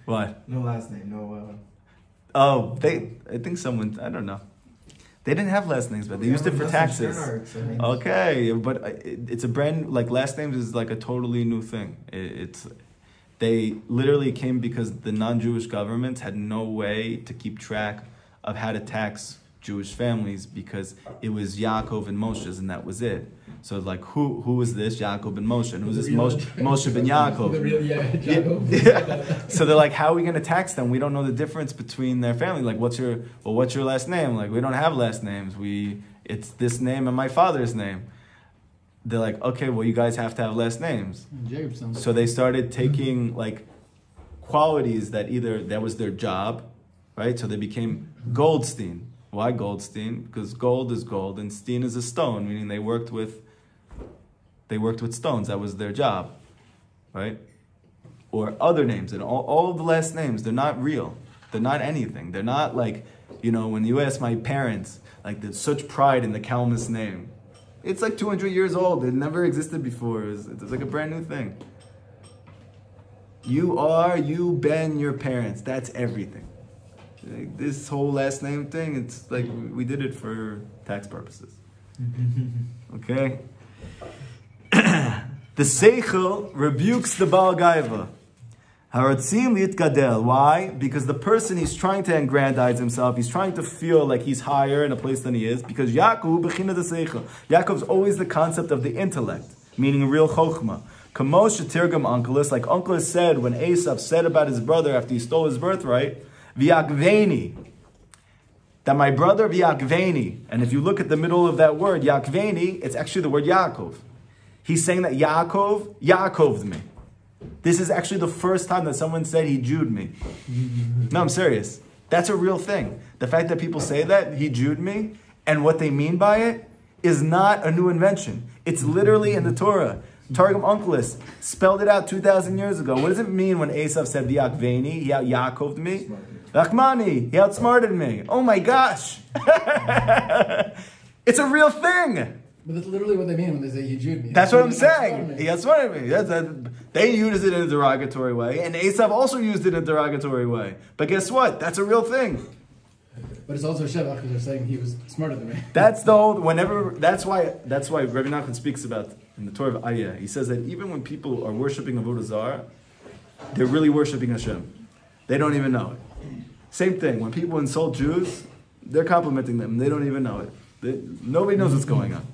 What? No last name, no... Oh, I think someone, I don't know. They didn't have last names, but they used it for taxes. Okay, but it's a brand, last names is a totally new thing. They literally came because the non-Jewish governments had no way to keep track of how to tax Jewish families, because it was Yaakov and Moshe's, and that was it. So who is this? Yaakov and Moshe. And who's this? Moshe ben Yaakov. Yeah. So they're like, how are we going to tax them? We don't know the difference between their family. What's your last name? We don't have last names. It's this name and my father's name. they're like, okay, well, you guys have to have last names. Jacobson. So they started taking like qualities that either that was their job, right? So they became Goldstein. Why Goldstein? Because gold is gold and Steen is a stone, meaning they worked with stones. That was their job, right? Or other names, and all of the last names, they're not real. They're not anything. They're not like, when you ask my parents, like there's such pride in the Kalmus name. It's like 200 years old. It never existed before. It's like a brand new thing. You been your parents. That's everything. Like this whole last name thing, it's like we did it for tax purposes. Okay? The Seichel rebukes the Baal Gaiva. Haratzim litgadel. Why? Because the person, he's trying to aggrandize himself. He's trying to feel like he's higher in a place than he is. Because Yaakov bechina the Seichel. Yaakov's always the concept of the intellect, meaning real chokhmah. Kamos shetirgam Onkelos, like Onkelos said when Esav said about his brother after he stole his birthright, V'yakveni, that my brother V'yakveni. And if you look at the middle of that word, Yakveni, it's actually the word Yaakov. He's saying that Yaakoved me. This is actually the first time that someone said he Jewed me. No, I'm serious. That's a real thing. The fact that people say that, he Jewed me, and what they mean by it is not a new invention. It's literally in the Torah. Targum Onkelos spelled it out 2,000 years ago. What does it mean when Esav said V'yakveni, he Yaakoved me? Rachmani, he outsmarted me. Oh my gosh. It's a real thing. But that's literally what they mean when they say he Jewed me. That's what I'm saying. He outsmarted me. They used it in a derogatory way, and Esav also used it in a derogatory way. But guess what? That's a real thing. But it's also Shevach because they're saying he was smarter than me. That's the whole. That's why Rabbi Nachman speaks about in the Torah of Ayah. He says that even when people are worshiping Avodah Zarah, they're really worshiping Hashem. They don't even know it. Same thing. When people insult Jews, they're complimenting them. They don't even know it. Nobody knows what's going on.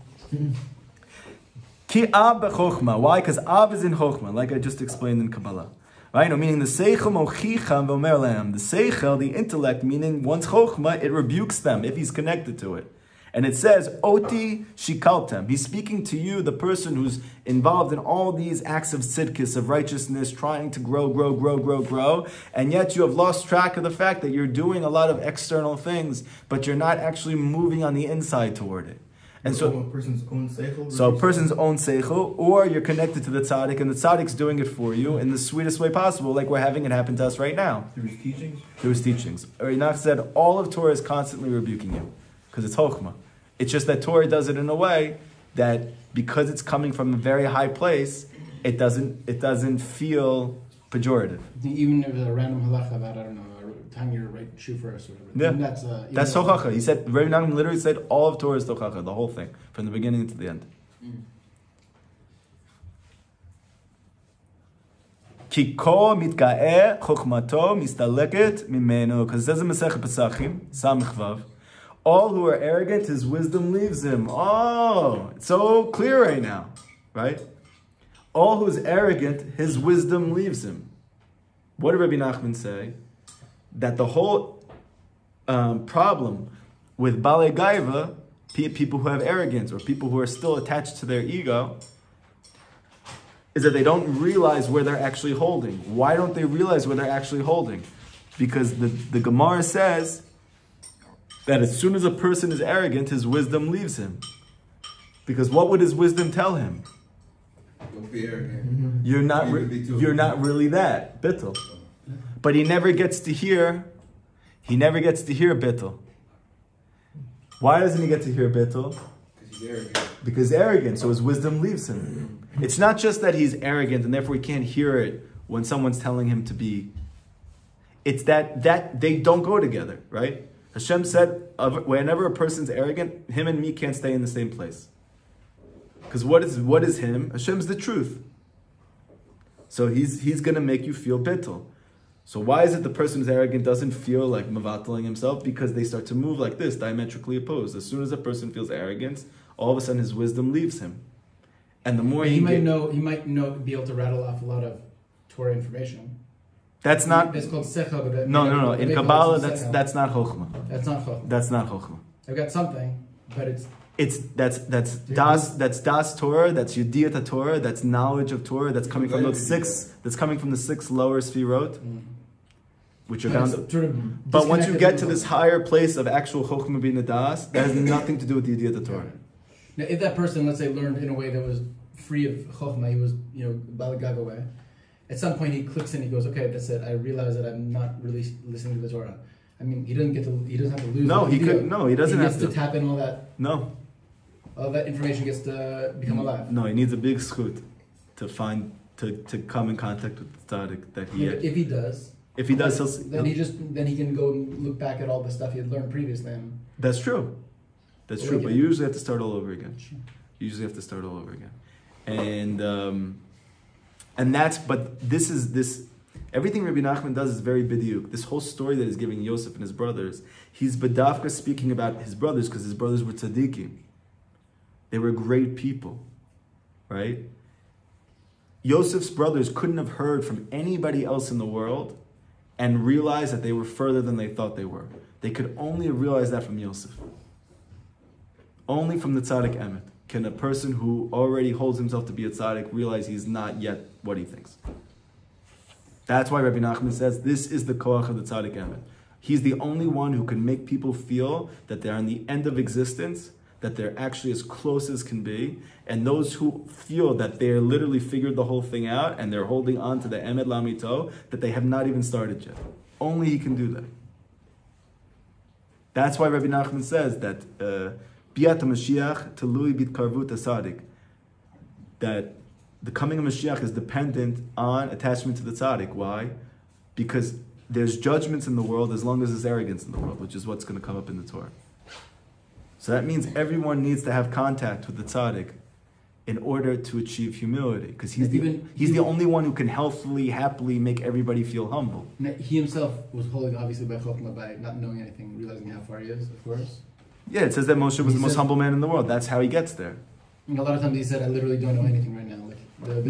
Ki Av b'chokhmah. Why? Because Av is in chokhmah, like I just explained in Kabbalah. Right? No, meaning the seichel mochicham v'omer lehem. The seichel, the intellect, meaning one's chokhmah, it rebukes them if he's connected to it. And it says, Oti shikaltem. He's speaking to you, the person who's involved in all these acts of tzidkis, of righteousness, trying to grow, and yet you have lost track of the fact that you're doing a lot of external things, but you're not actually moving on the inside toward it. And so a person's own seichel. So a person's own seichel, or you're connected to the tzaddik, and the tzaddik's doing it for you in the sweetest way possible, like we're having it happen to us right now. Through his teachings? Through his teachings. Rinach said, all of Torah is constantly rebuking you, because it's chokhmah. It's just that Torah does it in a way that, because it's coming from a very high place, it doesn't feel pejorative. Even if it's a random halacha about, I don't know, tying your right shoe first or whatever. Yeah. That's tochacha. He said, Rabbi Nachman literally said all of Torah is tochacha, the whole thing, from the beginning to the end. Kiko mitkae chokhmato mistaleket mimenu. Because it says in Masechet Pesachim, Samech Vav, all who are arrogant, his wisdom leaves him. Oh, it's so clear right now, right? All who is arrogant, his wisdom leaves him. What did Rabbi Nachman say? That the whole problem with Balei Gaiva, people who have arrogance or people who are still attached to their ego, is that they don't realize where they're actually holding. Why don't they realize where they're actually holding? Because the Gemara says that as soon as a person is arrogant, his wisdom leaves him. Because what would his wisdom tell him? Don't be arrogant. You're not really that, bittul. But he never gets to hear bittul. Why doesn't he get to hear bittul? Because he's arrogant. Because arrogant, so his wisdom leaves him. It's not just that he's arrogant and therefore he can't hear it when someone's telling him to be. It's that they don't go together, right? Hashem said, whenever a person's arrogant, him and me can't stay in the same place. Because what is him? Hashem's the truth. So he's going to make you feel bittul. So why is it the person who's arrogant doesn't feel like mavataling himself? Because they start to move like this, diametrically opposed. As soon as a person feels arrogance, all of a sudden his wisdom leaves him. And the more he might be able to rattle off a lot of Torah information. That's not. It's called secha, but No. In Kabbalah, that's not chokhmah. That's not chokhmah. That's not chokhmah. I've got something, but That's das Torah, that's Yediyat Torah, that's knowledge of Torah, that's coming from those six. That's coming from the six lower sefirot, which are bound. But once you get to this higher place of actual Chokhmah Bina Das, that has nothing to do with the Yediyat Torah. Now, if that person, let's say, learned in a way that was free of Chokhmah, he was, Balagag away. At some point, he clicks in. He goes, "Okay, that's it. I realize that I'm not really listening to the Torah." I mean, he doesn't have to lose. No, he could. No, he doesn't have to. He gets to tap in all that. No. All that information gets to become alive. No, he needs a big schut to come in contact with the tzaddik that he. If he does. If he does, then he can go and look back at all the stuff he had learned previously. That's true. That's true. But you usually have to start all over again. You usually have to start all over again, and that's. But this is this. Everything Rabbi Nachman does is very bidiyuk. This whole story that he's giving Yosef and his brothers, he's bedavka speaking about his brothers because his brothers were tzaddikim. They were great people, right? Yosef's brothers couldn't have heard from anybody else in the world and realized that they were further than they thought they were. They could only have realized that from Yosef. Only from the tzaddik emet can a person who already holds himself to be a tzaddik realize he's not yet what he thinks. That's why Rabbi Nachman says this is the koach of the tzaddik emet. He's the only one who can make people feel that they're on the end of existence, that they're actually as close as can be, and those who feel that they're literally figured the whole thing out and they're holding on to the emet lamito, that they have not even started yet. Only he can do that. That's why Rabbi Nachman says that biat Mashiach telui bitkarvut tzaddik, that the coming of Mashiach is dependent on attachment to the tzaddik. Why? Because there's judgments in the world as long as there's arrogance in the world, which is what's going to come up in the Torah. So that means everyone needs to have contact with the tzaddik in order to achieve humility, because he's the only one who can happily make everybody feel humble. He himself was holding, obviously, by Chokhmah, by not knowing anything, realizing how far he is, of course. Yeah, it says that Moshe was the most humble man in the world. That's how he gets there. A lot of times he said, "I literally don't know anything right now." But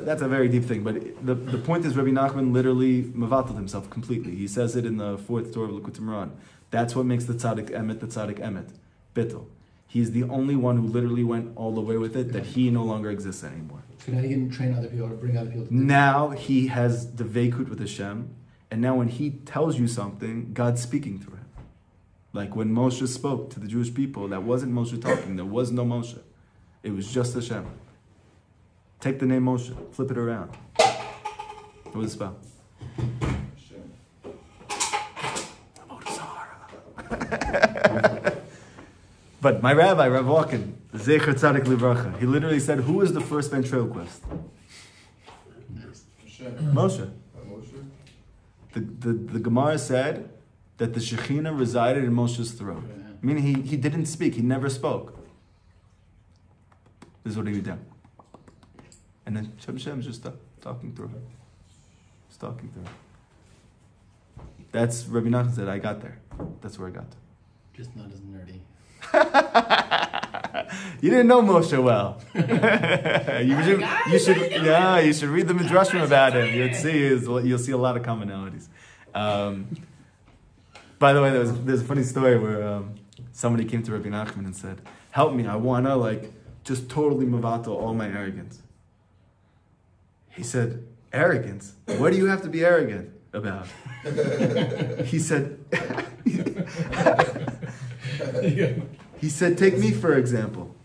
that's a very deep thing. But the point is, Rabbi Nachman literally mevatel himself completely. He says it in the fourth Torah of Likutey Moharan. That's what makes the tzaddik emet, bittul. He's the only one who literally went all the way with it, that he no longer exists anymore. So now he can train other people or bring other people to now he has the veikut with Hashem, and now when he tells you something, God's speaking through him. Like when Moshe spoke to the Jewish people, that wasn't Moshe talking, there was no Moshe. It was just Hashem. Take the name Moshe, flip it around. What was the spell? But my rabbi, Rav Walken, Zecher Tzadik Livracha, he literally said, who is the first ventriloquist? Moshe. The Gemara said that the Shekhinah resided in Moshe's throat. I mean, he didn't speak, he never spoke. This is what he would do. And then Shem just talking through her. Just talking through her. That's Rabbi Nachman said, I got there. That's where I got to. Just not as nerdy. You didn't know Moshe well. you should read the Midrashim about him. You'll see a lot of commonalities. By the way, there's a funny story where somebody came to Rabbi Nachman and said, help me, I want to just totally mevatel all my arrogance. He said, arrogance? What do you have to be arrogant about? He said, take me for example.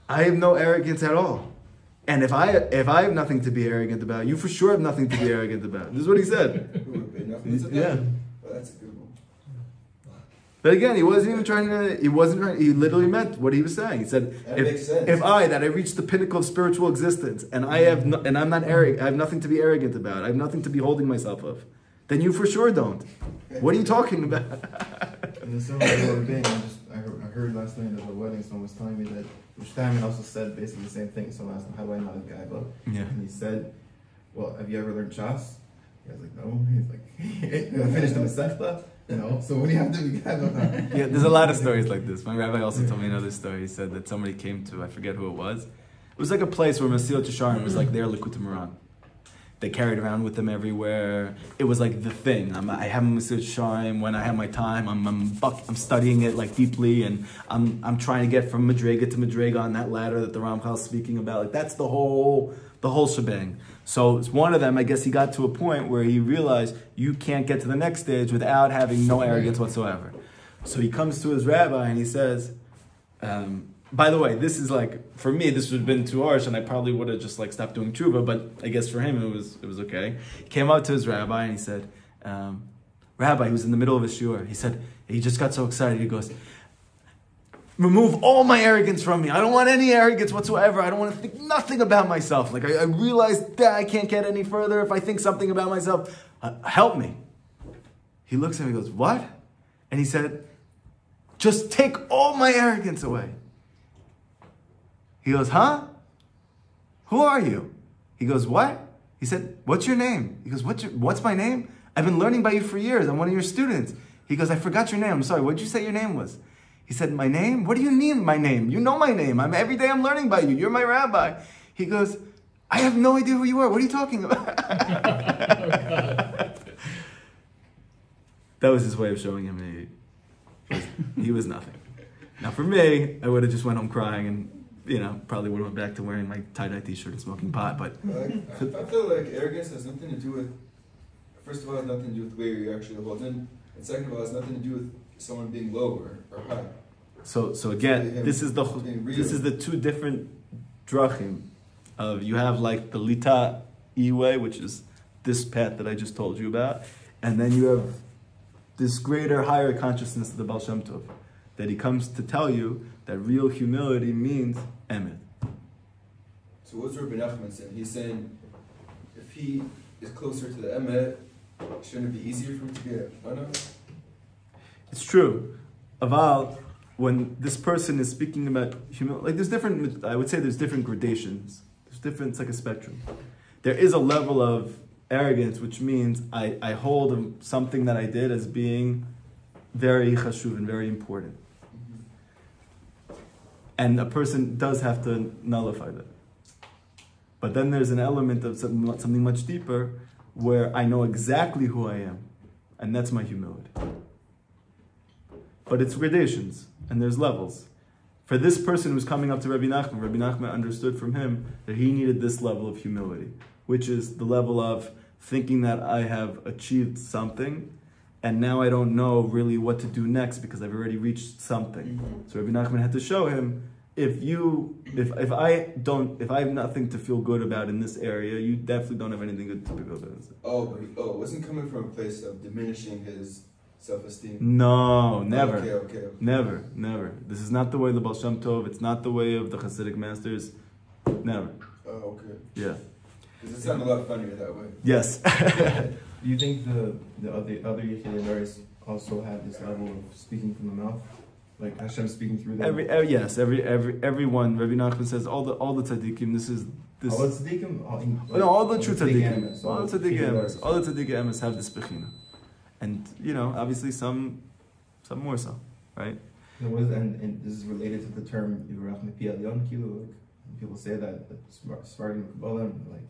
I have no arrogance at all. And if I have nothing to be arrogant about, you for sure have nothing to be arrogant about. This is what he said. Yeah. Well, that's a good one. But again, he literally meant what he was saying. He said, if I reached the pinnacle of spiritual existence and I'm not arrogant, I have nothing to be arrogant about, I have nothing to be holding myself of, then you for sure don't. What are you talking about? And the similar thing, I heard last night at the wedding, someone was telling me that Shtaim also said basically the same thing. Someone asked him, how do I know this guy? Yeah. And he said, well, have you ever learned Shas? He was like, no. He's like, I finished the Masechta. So what do you have to be kind of Yeah, there's a lot of stories like this. My rabbi also told me another story. He said that somebody came to, I forget who it was. It was like a place where Mesilat Yesharim was like their Likutey Moharan. They carried around with them everywhere. It was like the thing. I have Mesilas Yesharim when I have my time. I'm studying it like deeply, and I'm trying to get from Madrega to Madrega on that ladder that the Ramchal is speaking about. Like that's the whole shebang. So it's one of them. I guess he got to a point where he realized you can't get to the next stage without having no arrogance whatsoever. So he comes to his rabbi and he says, by the way, this is like, for me, this would have been too harsh and I probably would have just like stopped doing tshuva, but I guess for him it was okay. He came up to his rabbi and he said, Rabbi, he was in the middle of a shiur. He said, he just got so excited. He goes, remove all my arrogance from me. I don't want any arrogance whatsoever. I don't want to think nothing about myself. Like I realized that I can't get any further if I think something about myself. Help me. He looks at me and goes, what? And he said, just take all my arrogance away. He goes, huh? Who are you? He goes, what? He said, what's your name? He goes, what's my name? I've been learning by you for years. I'm one of your students. He goes, I forgot your name. I'm sorry. What did you say your name was? He said, my name? What do you mean my name? You know my name. Every day I'm learning by you. You're my rabbi. He goes, I have no idea who you are. What are you talking about? That was his way of showing him he was nothing. Now for me, I would have just went home crying and probably would have went back to wearing my tie-dye t-shirt and smoking pot, but... I feel like arrogance has nothing to do with... First of all, it has nothing to do with where you actually hold in. And second of all, it has nothing to do with someone being low or high. So again, this is the two different drachim of, you have like the Lita way, which is this path that I just told you about, and then you have this greater, higher consciousness of the Baal Shem Tov, that he comes to tell you that real humility means emet. So what's Rabbi Nachman saying? He's saying if he is closer to the emet, shouldn't it be easier for him to get honest? It's true. Aval, when this person is speaking about humility, like there's different gradations. It's like a spectrum. There is a level of arrogance, which means I hold something that I did as being very chashuv and very important. And a person does have to nullify that. But then there's an element of something much deeper where I know exactly who I am. And that's my humility. But it's gradations, and there's levels. For this person who's coming up to Rabbi Nachman understood from him that he needed this level of humility, which is the level of thinking that I have achieved something, and now I don't know really what to do next because I've already reached something. Mm-hmm. So Rabbi Nachman had to show him, if I have nothing to feel good about in this area, you definitely don't have anything good to feel good about. It wasn't coming from a place of diminishing his self-esteem? No, never. Okay. Never. This is not the way of the Baal Shem Tov. It's not the way of the Hasidic masters. Never. Oh, okay. Yeah. Because it sounded a lot funnier that way. Yes. Do you think the other Yechidei also have this level of speaking from the mouth? Like Hashem speaking through them? Everyone. Rabbi Nachman says all the tzaddikim. This. All the tzaddikim. No, all the true tzaddikim. All the tzaddikim emes have this bechina, and obviously some more so, right? And this is related to the term Yivarach Mepi Elyon. People say that Sfardim Kabbalah, like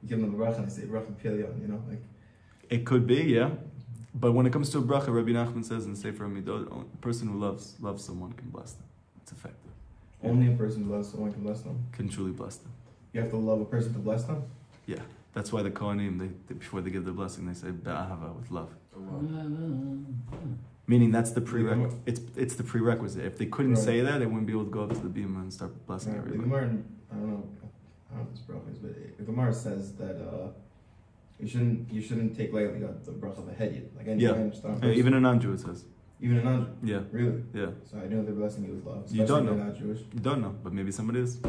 you give them a bracha and they say Yivarach Mepi Elyon. Like it could be, yeah. But when it comes to a bracha, Rabbi Nachman says in Sefer Hamidot, a person who loves someone can bless them. It's effective. Only a person who loves someone can bless them? Can truly bless them. You have to love a person to bless them? Yeah. That's why the Kohanim, they before they give their blessing, they say Be'ahava, with love. Meaning that's the prerequisite. It's the prerequisite. If they couldn't say that, they wouldn't be able to go up to the bima and start blessing everybody. The Gemara, I don't know if this bracha is, but the Gemara says that you shouldn't take lightly the bracha of a head yet. Like even a non-Jew it says. Even a non-Jew? Yeah. Really? Yeah. So I know they're blessing you with love. You don't know. Not Jewish. You don't know, but maybe somebody is.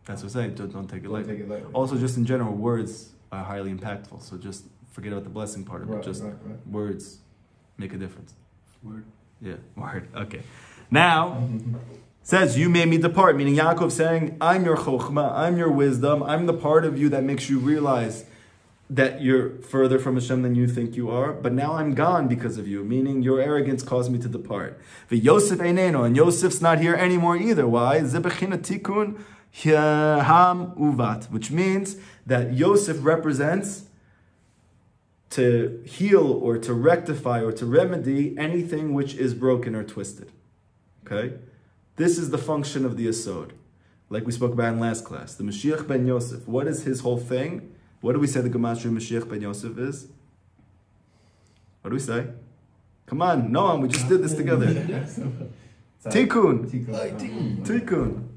That's what I'm saying. Don't take it lightly. Take it lightly. Also, just in general, words are highly impactful. So just forget about the blessing part of it. Just words make a difference. Word. Yeah, word. Okay. Now, says, you made me depart. Meaning Yaakov saying, I'm your chokhmah, I'm your wisdom, I'm the part of you that makes you realize that you're further from Hashem than you think you are, but now I'm gone because of you, meaning your arrogance caused me to depart. The Yosef eineno, and Yosef's not here anymore either. Why? Zebechina tikun Ham uvat, which means that Yosef represents to heal or to rectify or to remedy anything which is broken or twisted. Okay? This is the function of the Yesod. Like we spoke about in last class. The Mashiach ben Yosef. What is his whole thing? What do we say the Gematria Mashiach ben Yosef is? What do we say? Come on, Noam, we just did this together. Tikkun. Tikkun.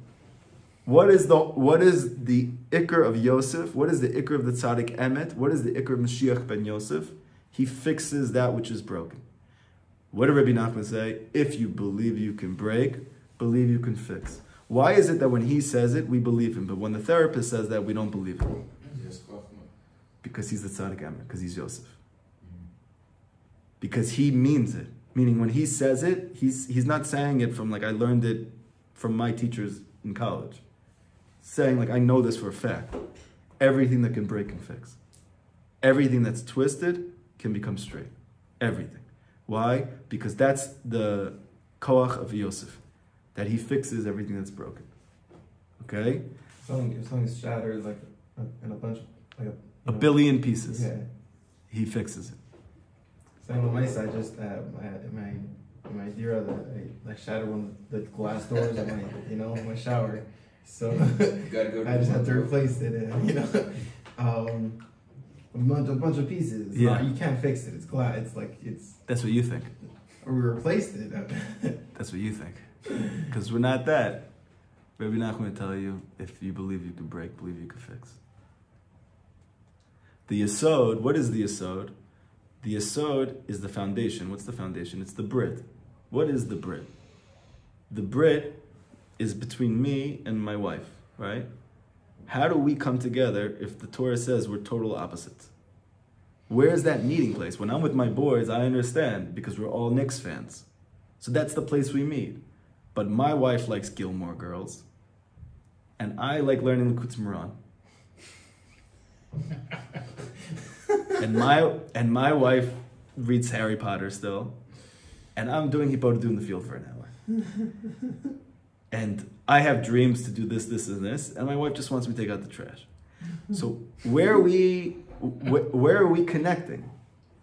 What is the Iker of Yosef? What is the Iker of the Tzaddik Emet? What is the Iker of Mashiach ben Yosef? He fixes that which is broken. What did Rabbi Nachman say? If you believe you can break, believe you can fix. Why is it that when he says it, we believe him, but when the therapist says that, we don't believe him? Because he's the Tzaddik Emet, because he's Yosef. Because he means it. Meaning when he says it, he's not saying it from like, I learned it from my teachers in college. Saying like, I know this for a fact. Everything that can break can fix. Everything that's twisted can become straight. Everything. Why? Because that's the koach of Yosef. That he fixes everything that's broken. Okay? If something's shattered like in a bunch of, like a billion pieces. Yeah. He fixes it. Same on my side, just my dira that I shattered one of the glass doors of my shower. So I just had to replace it, a bunch of pieces. Yeah. You can't fix it. It's glass. That's what you think. Or we replaced it. That's what you think. Because we're not that. Rabbi Nachman will tell you, if you believe you can break, believe you can fix. The Yesod, what is the Yesod? The Yesod is the foundation. What's the foundation? It's the Brit. What is the Brit? The Brit is between me and my wife, right? How do we come together if the Torah says we're total opposites? Where is that meeting place? When I'm with my boys, I understand because we're all Knicks fans. So that's the place we meet. But my wife likes Gilmore Girls. And I like learning Likutey Moharan. And my wife reads Harry Potter still. And I'm doing Hippodah in the field for an hour. And I have dreams to do this, this, and this. And my wife just wants me to take out the trash. So where are we connecting?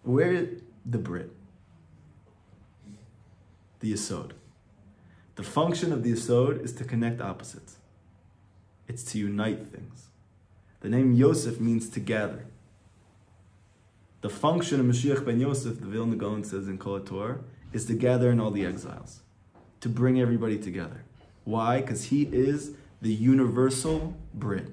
Where the Brit? The Yesod. The function of the Yesod is to connect opposites. It's to unite things. The name Yosef means to gather. The function of Mashiach ben Yosef, the Vilna Gaon says in Kol HaTorah, is to gather in all the exiles. To bring everybody together. Why? Because he is the universal Brit.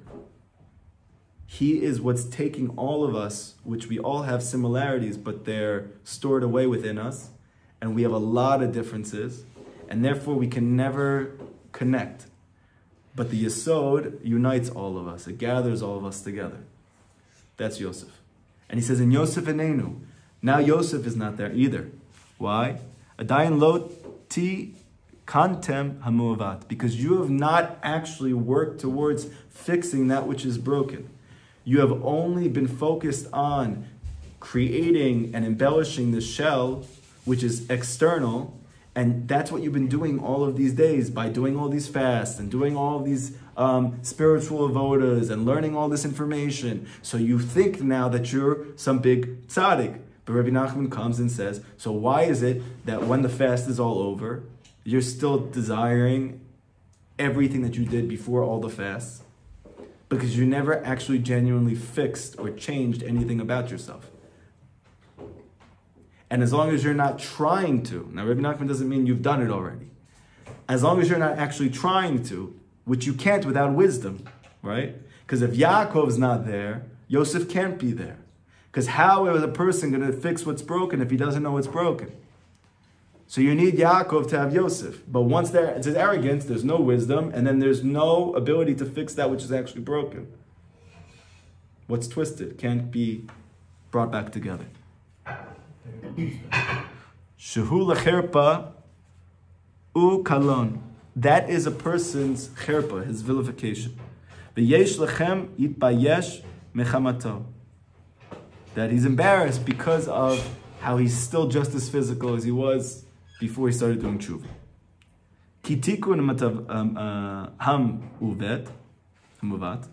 He is what's taking all of us, which we all have similarities, but they're stored away within us. And we have a lot of differences. And therefore we can never connect. But the Yesod unites all of us. It gathers all of us together. That's Yosef. And he says, in Yosef Enenu. Now Yosef is not there either. Why? Adayin lo ti kantem hamuavat. Because you have not actually worked towards fixing that which is broken. You have only been focused on creating and embellishing the shell, which is external. And that's what you've been doing all of these days by doing all these fasts and doing all of these spiritual avodas and learning all this information. So you think now that you're some big tzaddik. But Rabbi Nachman comes and says, so why is it that when the fast is all over, you're still desiring everything that you did before all the fasts? Because you never actually genuinely fixed or changed anything about yourself. And as long as you're not trying to, now Rabbi Nachman doesn't mean you've done it already. As long as you're not actually trying to, which you can't without wisdom, right? Because if Yaakov's not there, Yosef can't be there. Because how is a person going to fix what's broken if he doesn't know what's broken? So you need Yaakov to have Yosef. But once there's arrogance, there's no wisdom, and then there's no ability to fix that which is actually broken. What's twisted can't be brought back together. Shehu lecherpa u kalon. That is a person's cherpa, his vilification. V'yesh lechem yitbayesh mechamato. That he's embarrassed because of how he's still just as physical as he was before he started doing tshuva. Ki tikun ham uvet. Hamuvat.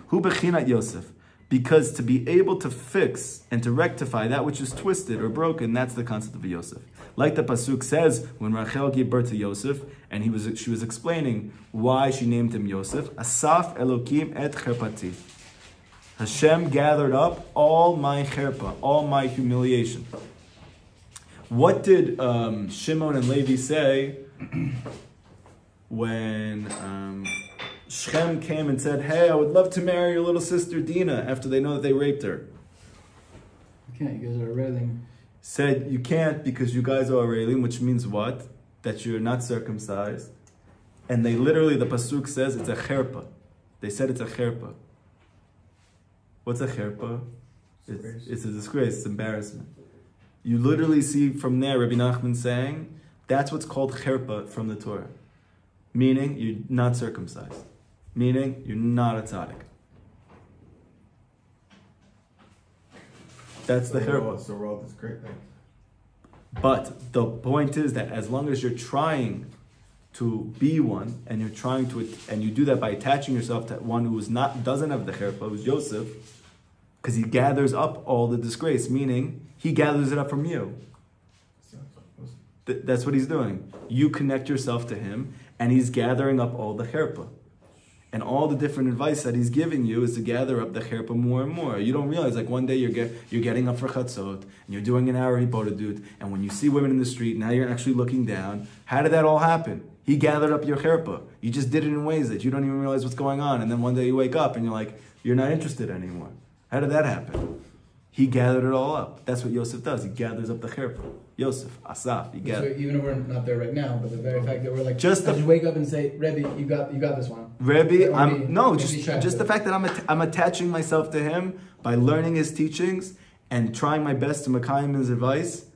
Hu bechinat Yosef. Because to be able to fix and to rectify that which is twisted or broken, that's the concept of a Yosef. Like the pasuk says, when Rachel gave birth to Yosef, and she was explaining why she named him Yosef. Asaf Elokim et cherpati. Hashem gathered up all my cherpa, all my humiliation. What did Shimon and Levi say when Shechem came and said, "Hey, I would love to marry your little sister Dinah," after they know that they raped her? You can't, you guys are railing. Said, you can't because you guys are Arelim, which means what? That you're not circumcised. And they literally, the pasuk says, it's a cherpa. They said it's a cherpa. What's a cherpa? It's a disgrace, it's embarrassment. You literally see from there Rabbi Nachman saying, that's what's called cherpa from the Torah. Meaning, you're not circumcised. Meaning, you're not a tzaddik. That's the cherpa. So we're all this great thing. But the point is that as long as you're trying to be one, and you're trying to, and you do that by attaching yourself to one who is not, doesn't have the cherpa, who's Yosef, because he gathers up all the disgrace, meaning he gathers it up from you. That's what he's doing. You connect yourself to him, and he's gathering up all the cherpa. And all the different advice that he's giving you is to gather up the cherpa more and more. You don't realize, like one day you're getting up for chatzot, and you're doing an hour hibodadut, and when you see women in the street, now you're actually looking down. How did that all happen? He gathered up your cherpa. You just did it in ways that you don't even realize what's going on, and then one day you wake up and you're like, you're not interested anymore. How did that happen? He gathered it all up. That's what Yosef does. He gathers up the cherpa. Yosef, Asaf, he gathers. So even if we're not there right now, but the very fact that we're like, just you wake up and say, Rebbe, you got this one. Rebbe, just the fact that I'm attaching myself to him by learning his teachings and trying my best to makayim his advice,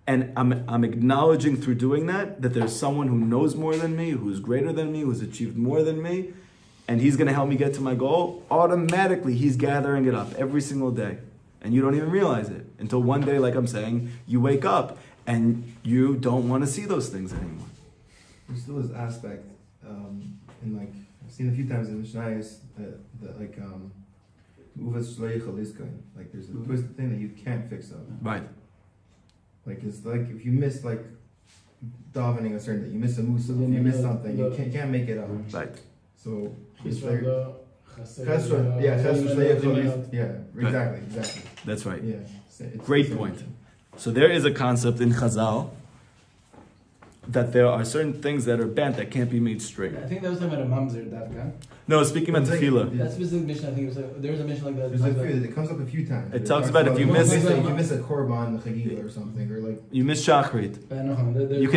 and I'm acknowledging through doing that there's someone who knows more than me, who's greater than me, who's achieved more than me, and he's going to help me get to my goal. Automatically, he's gathering it up every single day. And you don't even realize it until one day, like I'm saying, you wake up and you don't want to see those things anymore. There's still this aspect, in like, I've seen a few times in Mishnayos, that like, there's a twisted thing that you can't fix up. Right. Like, it's like, if you miss like davening a certain day, you miss a musa, if you miss something, you can't make it up. Right. So, Exactly. That's right. Yeah. Great point. So there is a concept in Chazal that there are certain things that are bent that can't be made straight. I think that was talking about a mamzer, Davka. No, speaking about tefillah. That's specific mission. I think it was there's a mission like that. There's like it comes up a few times. It talks about if you miss a korban, chagila or something, or like you miss shachrit, you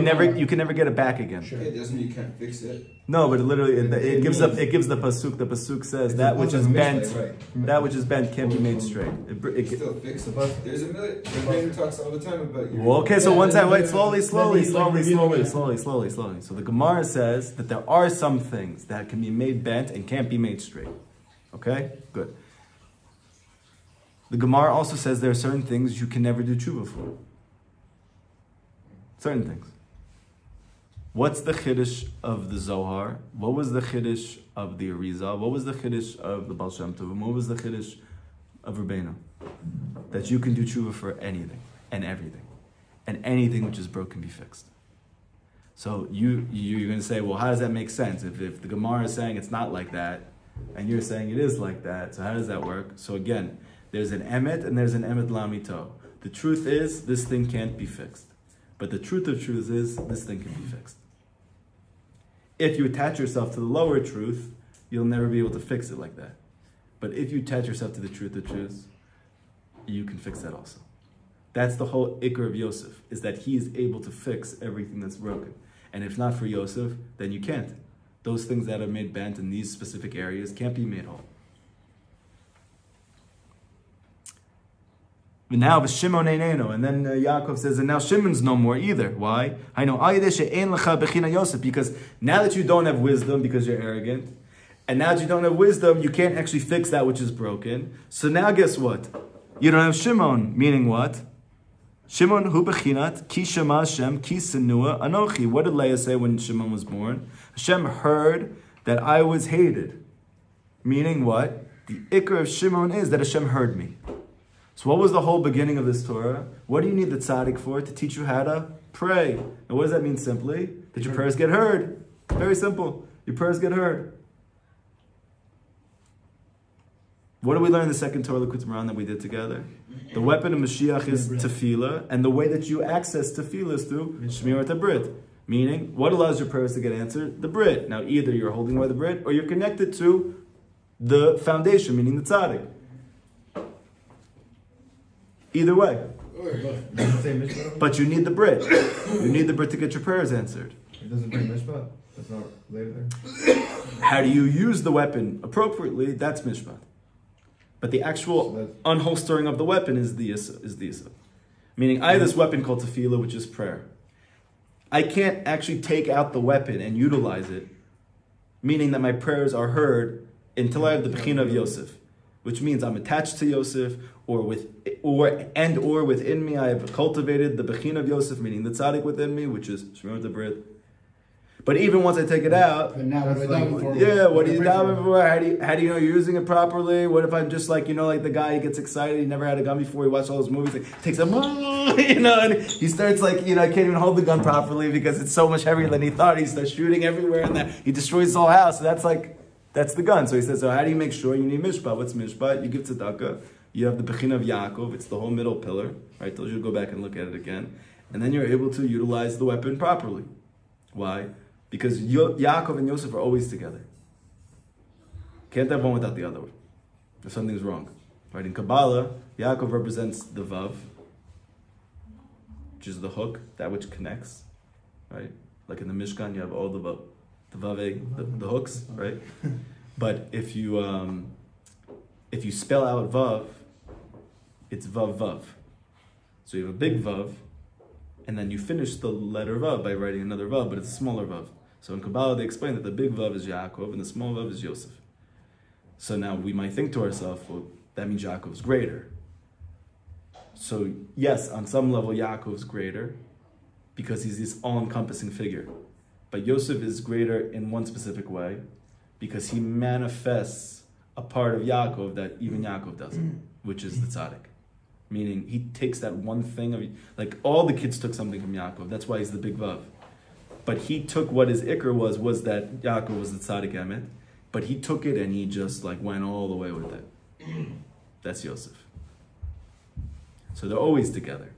can never get it back again. Sure. It doesn't mean you can't fix it. No, but it gives the pasuk. The pasuk says that which is bent, that which is bent can't be made straight. It still fix it. There's a million. The talks all the time about. Okay, so one time, wait, slowly. So the Gemara says that there are some things that can be made bent and can't be made straight. Okay, good. The Gemara also says there are certain things you can never do tshuva for. Certain things. What's the chiddush of the Zohar? What was the chiddush of the Arizal? What was the chiddush of the Baal Shem Tov? What was the chiddush of Rabbeinu? That you can do tshuva for anything and everything. And anything which is broke can be fixed. So you're going to say, well, how does that make sense? If the Gemara is saying it's not like that, and you're saying it is like that, so how does that work? So again, there's an emet and there's an emet lamito. The truth is, this thing can't be fixed. But the truth of truth is, this thing can be fixed. If you attach yourself to the lower truth, you'll never be able to fix it like that. But if you attach yourself to the truth of truth, you can fix that also. That's the whole ikar of Yosef, is that he is able to fix everything that's broken. And if not for Yosef, then you can't. Those things that are made bent in these specific areas can't be made whole. But now, Shimon eineno, and then Yaakov says, and now Shimon's no more either. Why? I know, because now that you don't have wisdom because you're arrogant, and now that you don't have wisdom, you can't actually fix that which is broken. So now guess what? You don't have Shimon, meaning what? Shimon hu bechinat ki shema Hashem ki senua anochi. What did Leah say when Shimon was born? Hashem heard that I was hated. Meaning what? The ikar of Shimon is that Hashem heard me. So what was the whole beginning of this Torah? What do you need the tzaddik for? To teach you how to pray. And what does that mean simply? That your prayers get heard. Very simple. Your prayers get heard. What do we learn in the second Torah Likutey Moharan that we did together? The weapon of Mashiach is tefillah, and the way that you access tefillah is through Shmirat HaBrit. Meaning, what allows your prayers to get answered? The Brit. Now, either you're holding by the Brit, or you're connected to the foundation, meaning the tzaddik. Either way. But you need the Brit. You need the Brit to get your prayers answered. It doesn't bring mishpat. That's not later there. How do you use the weapon appropriately? That's mishpat. But the actual unholstering of the weapon is the Issa. Meaning, I have this weapon called tefillah, which is prayer. I can't actually take out the weapon and utilize it, meaning that my prayers are heard until I have the bechina of Yosef, which means I'm attached to Yosef, or within me I have cultivated the bechina of Yosef, meaning the tzaddik within me, which is Shmirat HaBrit. But even once I take it out, but now what do what are you davening for? How do you know you're using it properly? What if I'm just like, like the guy, he gets excited, he never had a gun before, he watched all those movies, like, takes a, and he starts like, I can't even hold the gun properly because it's so much heavier than he thought. He starts shooting everywhere and he destroys his whole house. So that's the gun. So he says, so how do you make sure you need mishpat? What's mishpat? You give tzedakah. You have the bechina of Yaakov. It's the whole middle pillar. Right? I told you to go back and look at it again. And then you're able to utilize the weapon properly. Why? Because Yaakov and Yosef are always together. Can't have one without the other one. If something's wrong. Right? In Kabbalah, Yaakov represents the Vav, which is the hook, that which connects. Right? Like in the Mishkan, you have all the Vav. The Vav, the hooks, right? But if you spell out Vav, it's Vav Vav. So you have a big Vav, and then you finish the letter Vav by writing another Vav, but it's a smaller Vav. So in Kabbalah they explain that the big Vav is Yaakov and the small Vav is Yosef. So now we might think to ourselves, well, that means Yaakov's greater. So yes, on some level Yaakov's greater because he's this all-encompassing figure. But Yosef is greater in one specific way because he manifests a part of Yaakov that even Yaakov doesn't, which is the tzaddik. Meaning he takes that one thing like all the kids took something from Yaakov. That's why he's the big Vav. But he took what his ikr was that Yaakov was the tzaddik emet. But he took it and he just like went all the way with it. That's Yosef. So they're always together.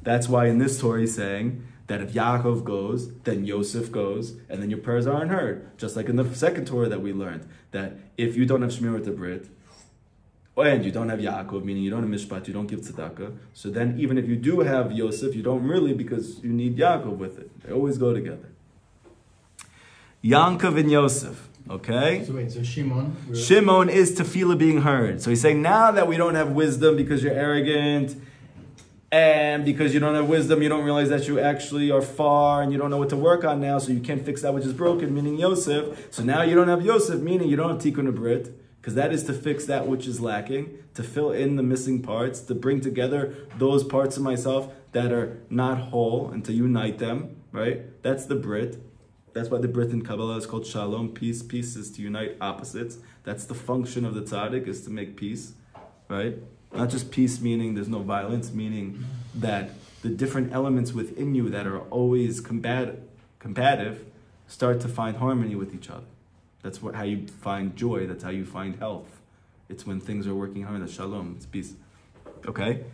That's why in this Torah he's saying that if Yaakov goes, then Yosef goes, and then your prayers aren't heard. Just like in the second Torah that we learned, that if you don't have Shmirat HaBrit, and you don't have Yaakov, meaning you don't have Mishpat, you don't give tzedakah, so then even if you do have Yosef, you don't really because you need Yaakov with it. They always go together. Yankov and Yosef, okay? So wait, so Shimon is tefillah being heard. So he's saying now that we don't have wisdom because you're arrogant, and because you don't have wisdom, you don't realize that you actually are far and you don't know what to work on now, so you can't fix that which is broken, meaning Yosef. So now you don't have Yosef, meaning you don't have Tikkun HaBrit, because that is to fix that which is lacking, to fill in the missing parts, to bring together those parts of myself that are not whole and to unite them, right? That's the Brit. That's why the Brit in Kabbalah is called Shalom, peace. Peace is to unite opposites. That's the function of the tzaddik, is to make peace, right? Not just peace meaning there's no violence, meaning that the different elements within you that are always combative start to find harmony with each other. That's how you find joy. That's how you find health. It's when things are working hard. That's shalom. It's peace. Okay?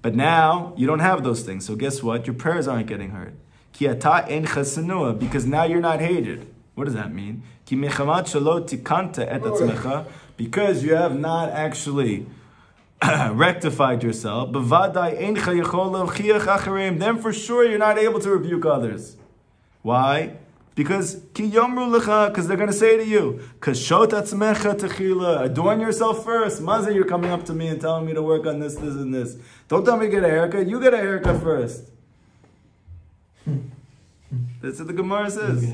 But now, you don't have those things. So guess what? Your prayers aren't getting heard. Ki ata ein chasenua, because now you're not hated. What does that mean? Ki mechamat shelo tikanta et atzmecha, because you have not actually rectified yourself. Bevadai eincha yechol lechiach acharim. Then for sure you're not able to rebuke others. Why? Because they're going to say to you, Kashot atzmecha techila, adorn yourself first. Mazel, you're coming up to me and telling me to work on this, this, and this. Don't tell me to get a haircut. You get a haircut first. That's what the Gemara says.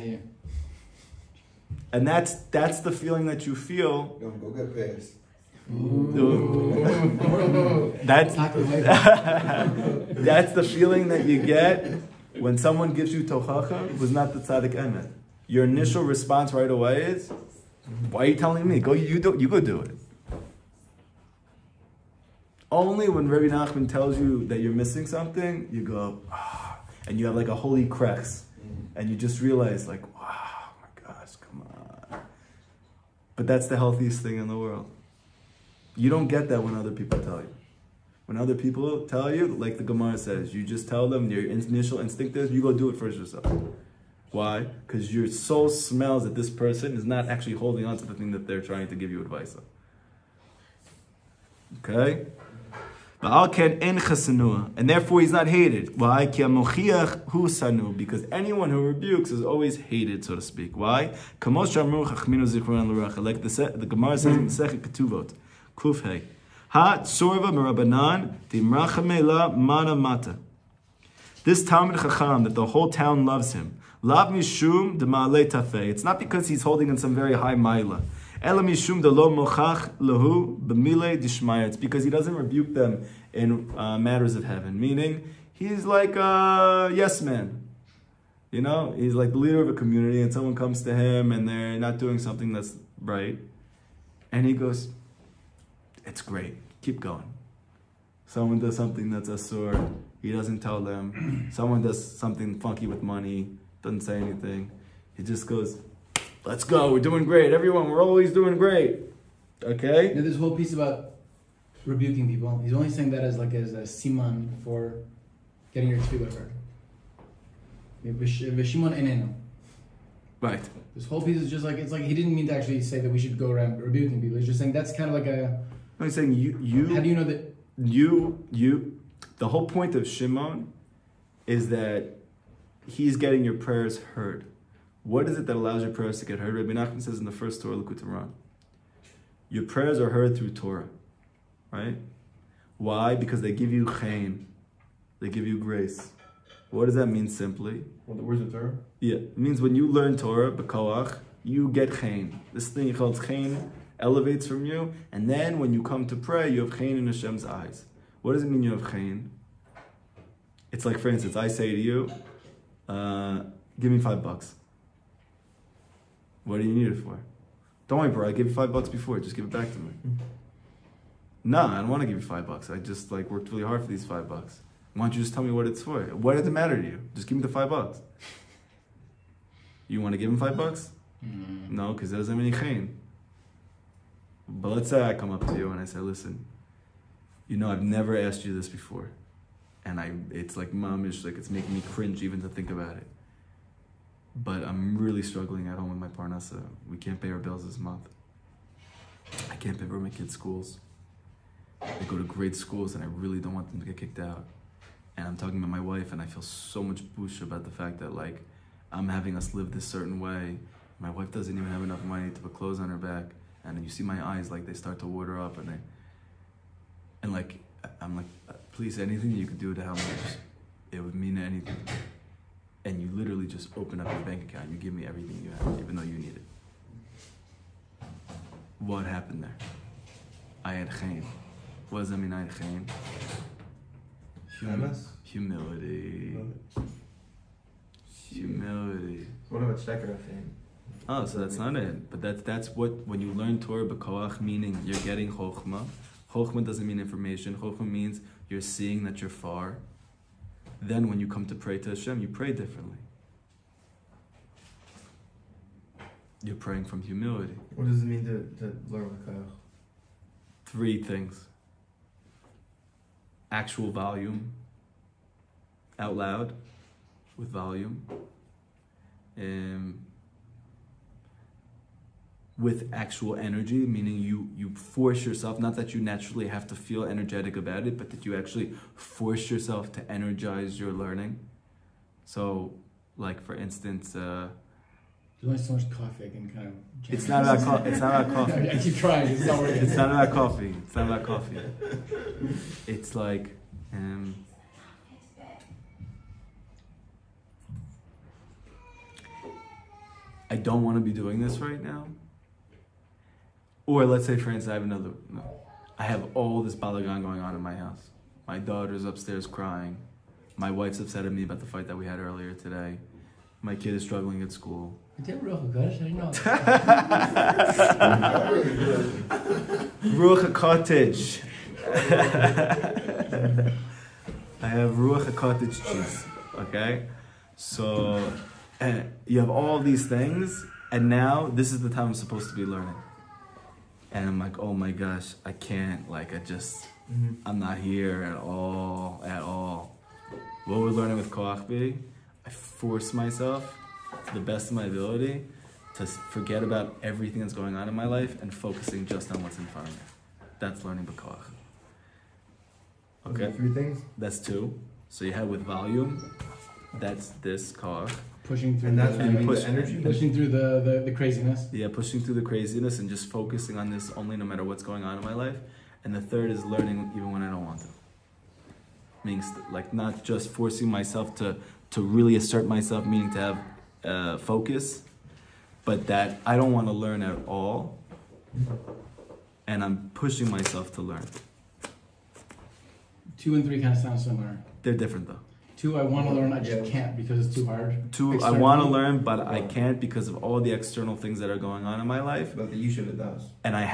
And that's the feeling that you feel. Go get pissed. That's the feeling that you get when someone gives you tochacha who's not the tzaddik emet. Your initial response right away is, Why are you telling me? You go do it. Only when Rabbi Nachman tells you that you're missing something, you go, and you have like a holy crest, and you just realize like, wow, my gosh, come on. But that's the healthiest thing in the world. You don't get that when other people tell you. When other people tell you, like the Gemara says, you just tell them your initial instinct is, you go do it first yourself. Why? Because your soul smells that this person is not actually holding on to the thing that they're trying to give you advice on. Okay? And therefore he's not hated. Why? Because anyone who rebukes is always hated, so to speak. Why? Like the Gemara says in the Sechet Ketuvot, Kufhei. This Talmid Chacham, that the whole town loves him. It's not because he's holding in some very high maila. It's because he doesn't rebuke them in matters of heaven. Meaning, he's like a yes man. You know, he's like the leader of a community, and someone comes to him and they're not doing something that's right. And he goes, it's great, keep going. Someone does something that's asur, he doesn't tell them. Someone does something funky with money, doesn't say anything. He just goes, let's go, we're doing great. Everyone, we're always doing great. Okay? Now, this whole piece about rebuking people, he's only saying that as a siman for getting your tefillah heard. V'shimon enenu. Right. This whole piece is just like, it's like he didn't mean to actually say that we should go around rebuking people. He's just saying that's kind of like a... I'm saying you... How do you know that... The whole point of Shimon is that he's getting your prayers heard. What is it that allows your prayers to get heard? Rabbi Nachman says in the first Torah, Likutey, your prayers are heard through Torah, right? Why? Because they give you chaim. They give you grace. What does that mean simply? Well, the words of Torah? Yeah, it means when you learn Torah, b'koach, you get chaim. This thing called chaim elevates from you, and then when you come to pray, you have chaim in Hashem's eyes. What does it mean you have chaim? It's like, for instance, I say to you, give me $5. What do you need it for? Don't worry, bro, I gave you $5 before, just give it back to me. No, I don't want to give you $5. I just worked really hard for these $5. Why don't you just tell me what it's for? What does it matter to you? Just give me the $5. You want to give him $5? No, because there's any chaim. But let's say I come up to you and I say, listen, you know, I've never asked you this before. And it's like mamish, like it's making me cringe even to think about it. But I'm really struggling at home with my parnasa. We can't pay our bills this month. I can't pay for my kids' schools. They go to great schools and I really don't want them to get kicked out. And I'm talking about my wife and I feel so much bush about the fact that I'm having us live this certain way. My wife doesn't even have enough money to put clothes on her back. And then you see my eyes, they start to water up and I'm like, please, anything you could do to help me, it would mean anything. And you literally just open up your bank account, you give me everything you have, even though you need it. What happened there? I had chaim. What does that mean, I had chaim? Humility. Humility. What about shekar chaim? Oh, so that's not it. But that's what, when you learn Torah b'koach, meaning you're getting chokhmah. Chokhmah doesn't mean information. Chokhmah means you're seeing that you're far. Then when you come to pray to Hashem, you pray differently. You're praying from humility. What does it mean to learn b'koach? 3 things. Actual volume, out loud, with volume. With actual energy, meaning you force yourself, not that you naturally have to feel energetic about it, but that you actually force yourself to energize your learning. So, for instance... There's only so much coffee I can kind of... It's not about coffee. I keep trying, it's not working. It's not about coffee. It's not about coffee. It's like... I don't want to be doing this right now. Or let's say, for instance, I have all this balagan going on in my house. My daughter's upstairs crying. My wife's upset at me about the fight that we had earlier today. My kid is struggling at school. Ruach Cottage. I have Ruach Cottage cheese. Okay? So, you have all these things, and now this is the time I'm supposed to be learning. And I'm like, oh my gosh, I can't, I'm not here at all. What we're learning with Koach B, I force myself to the best of my ability to forget about everything that's going on in my life and focusing just on what's in front of me. That's learning B'Koach. Okay? 3 things? That's 2. So you have with volume, that's this Koach. Pushing through and that's the energy. Pushing through the craziness. Yeah, pushing through the craziness and just focusing on this only no matter what's going on in my life. And the 3rd is learning even when I don't want to. Meaning not just forcing myself to really assert myself, meaning to have focus, but that I don't want to learn at all. And I'm pushing myself to learn. 2 and 3 kind of sound similar. They're different though. 2, I want to learn, I just can't because it's too hard. 2, I want to learn, but I can't because of all the external things that are going on in my life. But the Yishuv does. And I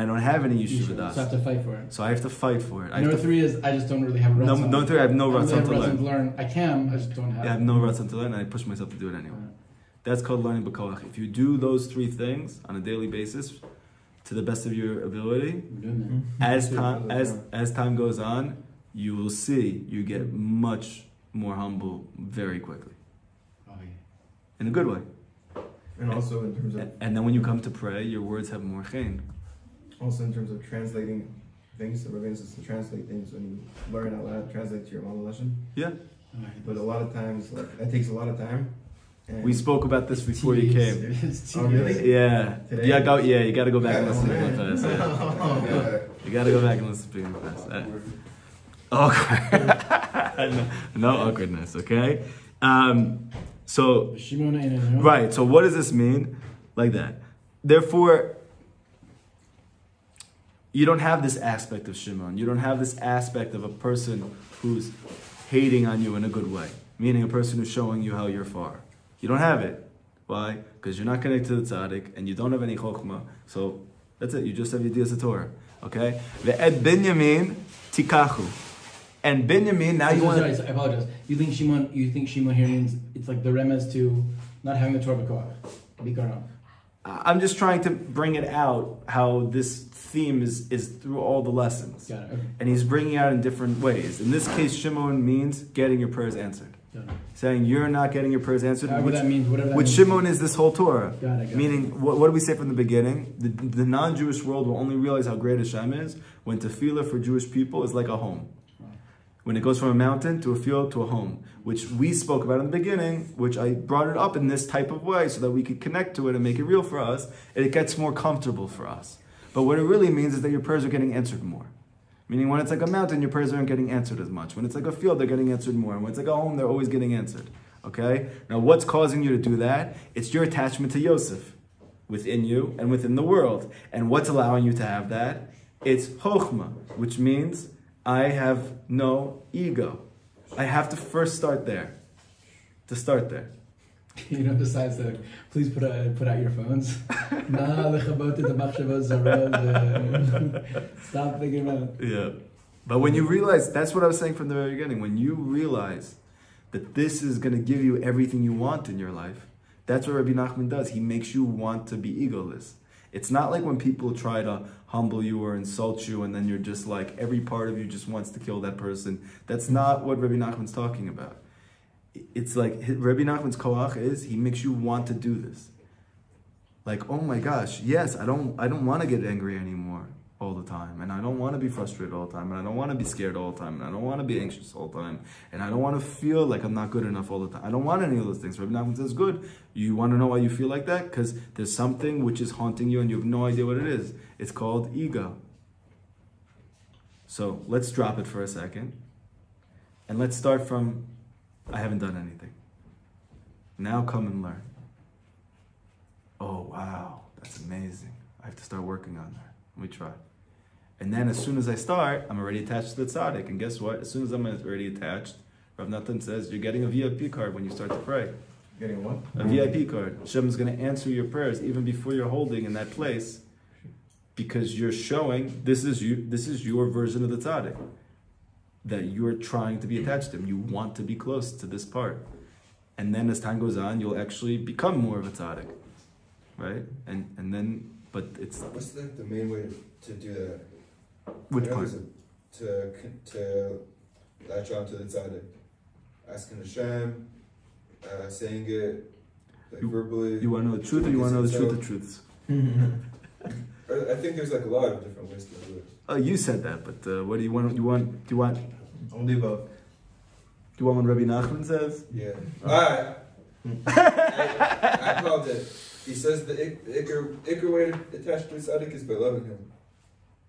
don't have any Yishuv das. So I have to fight for it. So I have to fight for it. Number 3 is I just don't really have a ratzon. No, 3, I have no ratzon to learn. I can, I just don't have. I have no ratzon to learn, and I push myself to do it anyway. That's called learning b'koach. If you do those 3 things on a daily basis, to the best of your ability, as time goes on, you will see you get much more humble very quickly. Oh, yeah. In a good way. And also in terms of... And then when you come to pray, your words have more chen. Also in terms of translating things, the rabbis is to translate things when you learn out loud, translate to your mama lesson. Yeah. But a lot of times, that takes a lot of time. And we spoke about this before you came. Oh, really? Yeah. Today? Yeah, you gotta go back and listen to the class. You gotta go back and listen to the class. Awkward. No awkwardness, okay? So what does this mean? Like that. Therefore, you don't have this aspect of Shimon. You don't have this aspect of a person who's hating on you in a good way. Meaning a person who's showing you how you're far. You don't have it. Why? Because you're not connected to the tzaddik and you don't have any chokhmah. So that's it. You just have Yediyas Torah. Okay? Ve'ed Binyamin tikachu. And Binyamin, now you want to... Sorry, I apologize. You think Shimon here means it's like the remez to not having the Torah b'koach. Bikaron. I'm just trying to bring it out how this theme is through all the lessons. Got it. Okay. And he's bringing it out in different ways. In this case, Shimon means getting your prayers answered. Saying you're not getting your prayers answered. Which Shimon is this whole Torah. Got it. Meaning, what do we say from the beginning? The non-Jewish world will only realize how great Hashem is when tefillah for Jewish people is like a home. When it goes from a mountain to a field to a home, which we spoke about in the beginning, which I brought it up in this type of way so that we could connect to it and make it real for us, and it gets more comfortable for us. But what it really means is that your prayers are getting answered more. Meaning when it's like a mountain, your prayers aren't getting answered as much. When it's like a field, they're getting answered more. And when it's like a home, they're always getting answered. Okay? Now what's causing you to do that? It's your attachment to Yosef within you and within the world. And what's allowing you to have that? It's Chokhmah, which means I have no ego. I have to first start there. To start there. Besides that, please put out your phones. Stop thinking about it. Yeah. But when you realize, that's what I was saying from the very beginning, when you realize that this is going to give you everything you want in your life, that's what Rabbi Nachman does. He makes you want to be egoless. It's not like when people try to humble you or insult you and then you're just like, every part of you just wants to kill that person. That's not what Rabbi Nachman's talking about. It's like, Rabbi Nachman's koach is, he makes you want to do this. Like, oh my gosh, yes, I don't want to get angry anymore all the time. And I don't want to be frustrated all the time. And I don't want to be scared all the time. And I don't want to be anxious all the time. And I don't want to feel like I'm not good enough all the time. I don't want any of those things. Rabbi Nachman says, good. You want to know why you feel like that? Because there's something which is haunting you and you have no idea what it is. It's called ego. So let's drop it for a second. And let's start from, I haven't done anything. Now come and learn. Oh, wow, that's amazing. I have to start working on that. Let me try. And then as soon as I start, I'm already attached to the tzaddik. And guess what? As soon as I'm already attached, Rav Natan says, you're getting a VIP card when you start to pray. Getting what? A VIP card. Hashem is going to answer your prayers even before you're holding in that place, because you're showing this is your version of the tzaddik, that you're trying to be attached to him. You want to be close to this part. And then as time goes on, you'll actually become more of a tzaddik. Right? And then, but it's... What's the main way to do that? Which part? To latch on to the tzaddik. Asking Hashem, saying it like verbally. You want to know the truth, or you want to know the truths? I think there's like a lot of different ways to do it. Oh, you said that, but what do you want? Do you want? Only about. Do you want what Rabbi Nachman says? Yeah. I called it. He says the ikr way to attach to the tzaddik is by loving him.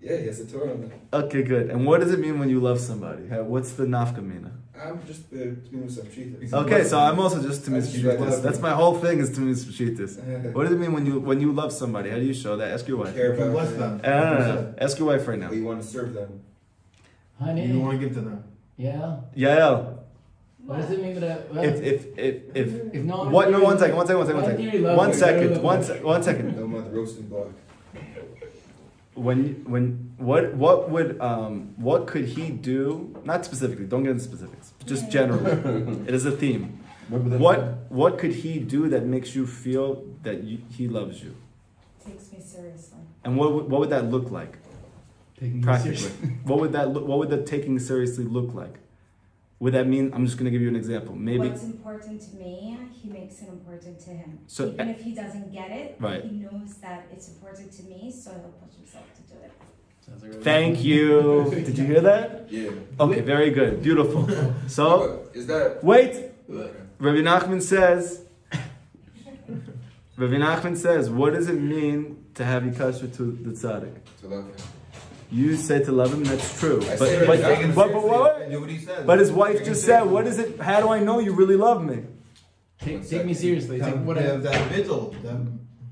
Yeah, he has a Torah on that. Okay, good. And what does it mean when you love somebody? What's the nafkamina? I'm just Tmimus Pshitis. Okay, so I'm also just Tmimus Pshitis. That's my whole thing is Tmimus Pshitis. What does it mean when you love somebody? How do you show that? Ask your wife. Care about them. No. Ask your wife right now. You want to serve them. Honey. You want to give to them. Yeah. Yael. What does it mean that? If no one. What? No, one second. One second. No more the roasting block. What could he do? Not specifically. Don't get into specifics. Just generally. It is a theme. What could he do that makes you feel that he loves you? Takes me seriously. And what would that look like? Practically. What would the taking seriously look like? Would that mean, I'm just going to give you an example. Maybe what's important to me, he makes it important to him. So, even if he doesn't get it, right. He knows that it's important to me, so he'll push himself to do it. Like thank you. Did you hear that? Yeah. Okay, very good. Beautiful. So, is that... Wait. Rabbi Nachman says, what does it mean to have Yikasher to the tzaddik? To love him. You say to love him, that's true. But his wife just said, what is it? How do I know you really love me? Take me seriously. Take what that middle.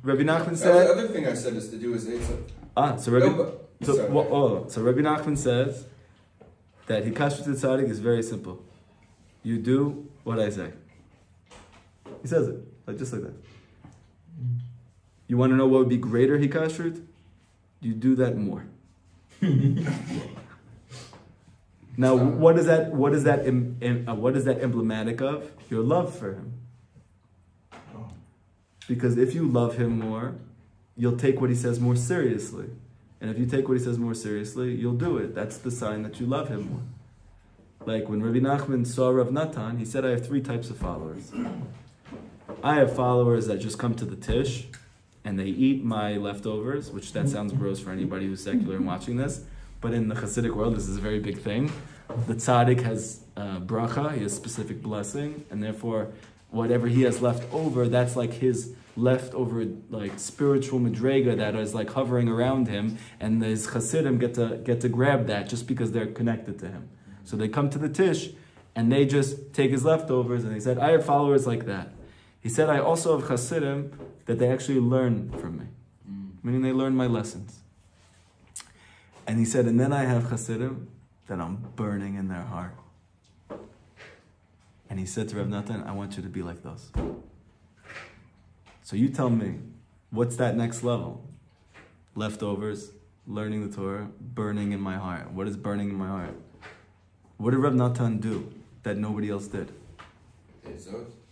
Rabbi Nachman said. The other thing I said is to do is so Rabbi Nachman says that Hikashrut to Tzaddik is very simple. You do what I say. He says it just like that. You want to know what would be greater Hikashrut? You do that more. Now, what is that emblematic of? Your love for him. Because if you love him more, you'll take what he says more seriously. And if you take what he says more seriously, you'll do it. That's the sign that you love him more. Like when Rabbi Nachman saw Rav Natan, he said, I have 3 types of followers. I have followers that just come to the tish and they eat my leftovers, which that sounds gross for anybody who's secular and watching this. But in the Hasidic world, this is a very big thing. The tzaddik has bracha, he has specific blessing, and therefore, whatever he has left over, that's like his leftover, like spiritual madrega that is like hovering around him, and his Hasidim get to grab that just because they're connected to him. So they come to the tish, and they just take his leftovers, and he said, I have followers like that. He said, I also have Hasidim that they actually learn from me, meaning they learn my lessons. And he said, and then I have Hasidim that I'm burning in their heart. And he said to Rav Natan, I want you to be like those. So you tell me, what's that next level? Leftovers, learning the Torah, burning in my heart. What is burning in my heart? What did Rav Natan do that nobody else did?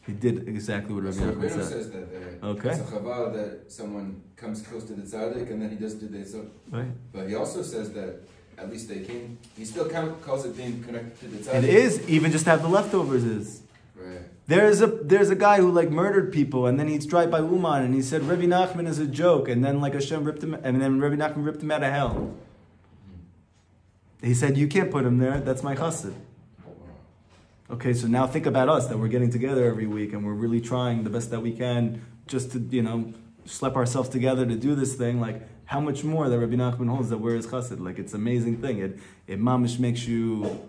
He did exactly what Rabbi Nachman said. Says that okay. It's a chaval that someone comes close to the tzaddik and then he does do the Eitzot. Right. But he also says that at least they came. He still calls it being connected to the tzaddik. It is even just have the leftovers is. Right. There's a guy who like murdered people and then he's tried by Uman and he said Rabbi Nachman is a joke and then like Hashem ripped him and then Rabbi Nachman ripped him out of hell. He said you can't put him there. That's my chassid. Okay, so now think about us, that we're getting together every week and we're really trying the best that we can just to, schlep ourselves together to do this thing. Like, how much more that Rabbi Nachman holds that we're his chassid? Like, it's an amazing thing. It mamish makes you,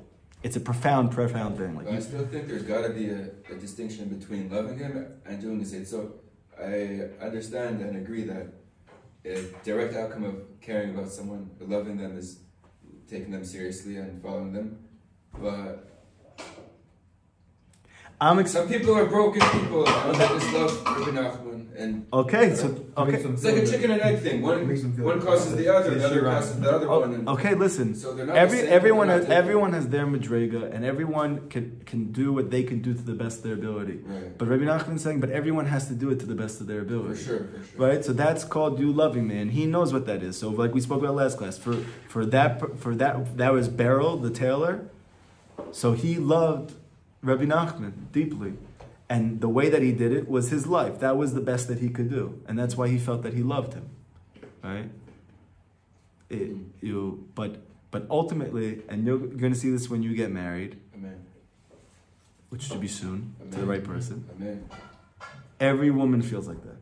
it's a profound thing. Like, I still think there's got to be a distinction between loving him and doing his Eitzot. So I understand and agree that a direct outcome of caring about someone, loving them, is taking them seriously and following them. But Some people are broken people. That just love Rabbi Nachman. And okay, so okay. It's like a chicken and egg thing. One causes the other causes the other one. And okay, listen. So they're not everyone has their madrega, and everyone can do what they can do to the best of their ability. Right. But Rabbi Nachman is saying, but everyone has to do it to the best of their ability. For sure. Right. So that's called you loving me, and he knows what that is. So like we spoke about last class, for that was Beryl the tailor. So he loved Rabbi Nachman deeply. And the way that he did it was his life. That was the best that he could do. And that's why he felt that he loved him. Right? But ultimately, and you're going to see this when you get married. Amen. Which should be soon. Amen. To the right person. Amen. Every woman feels like that.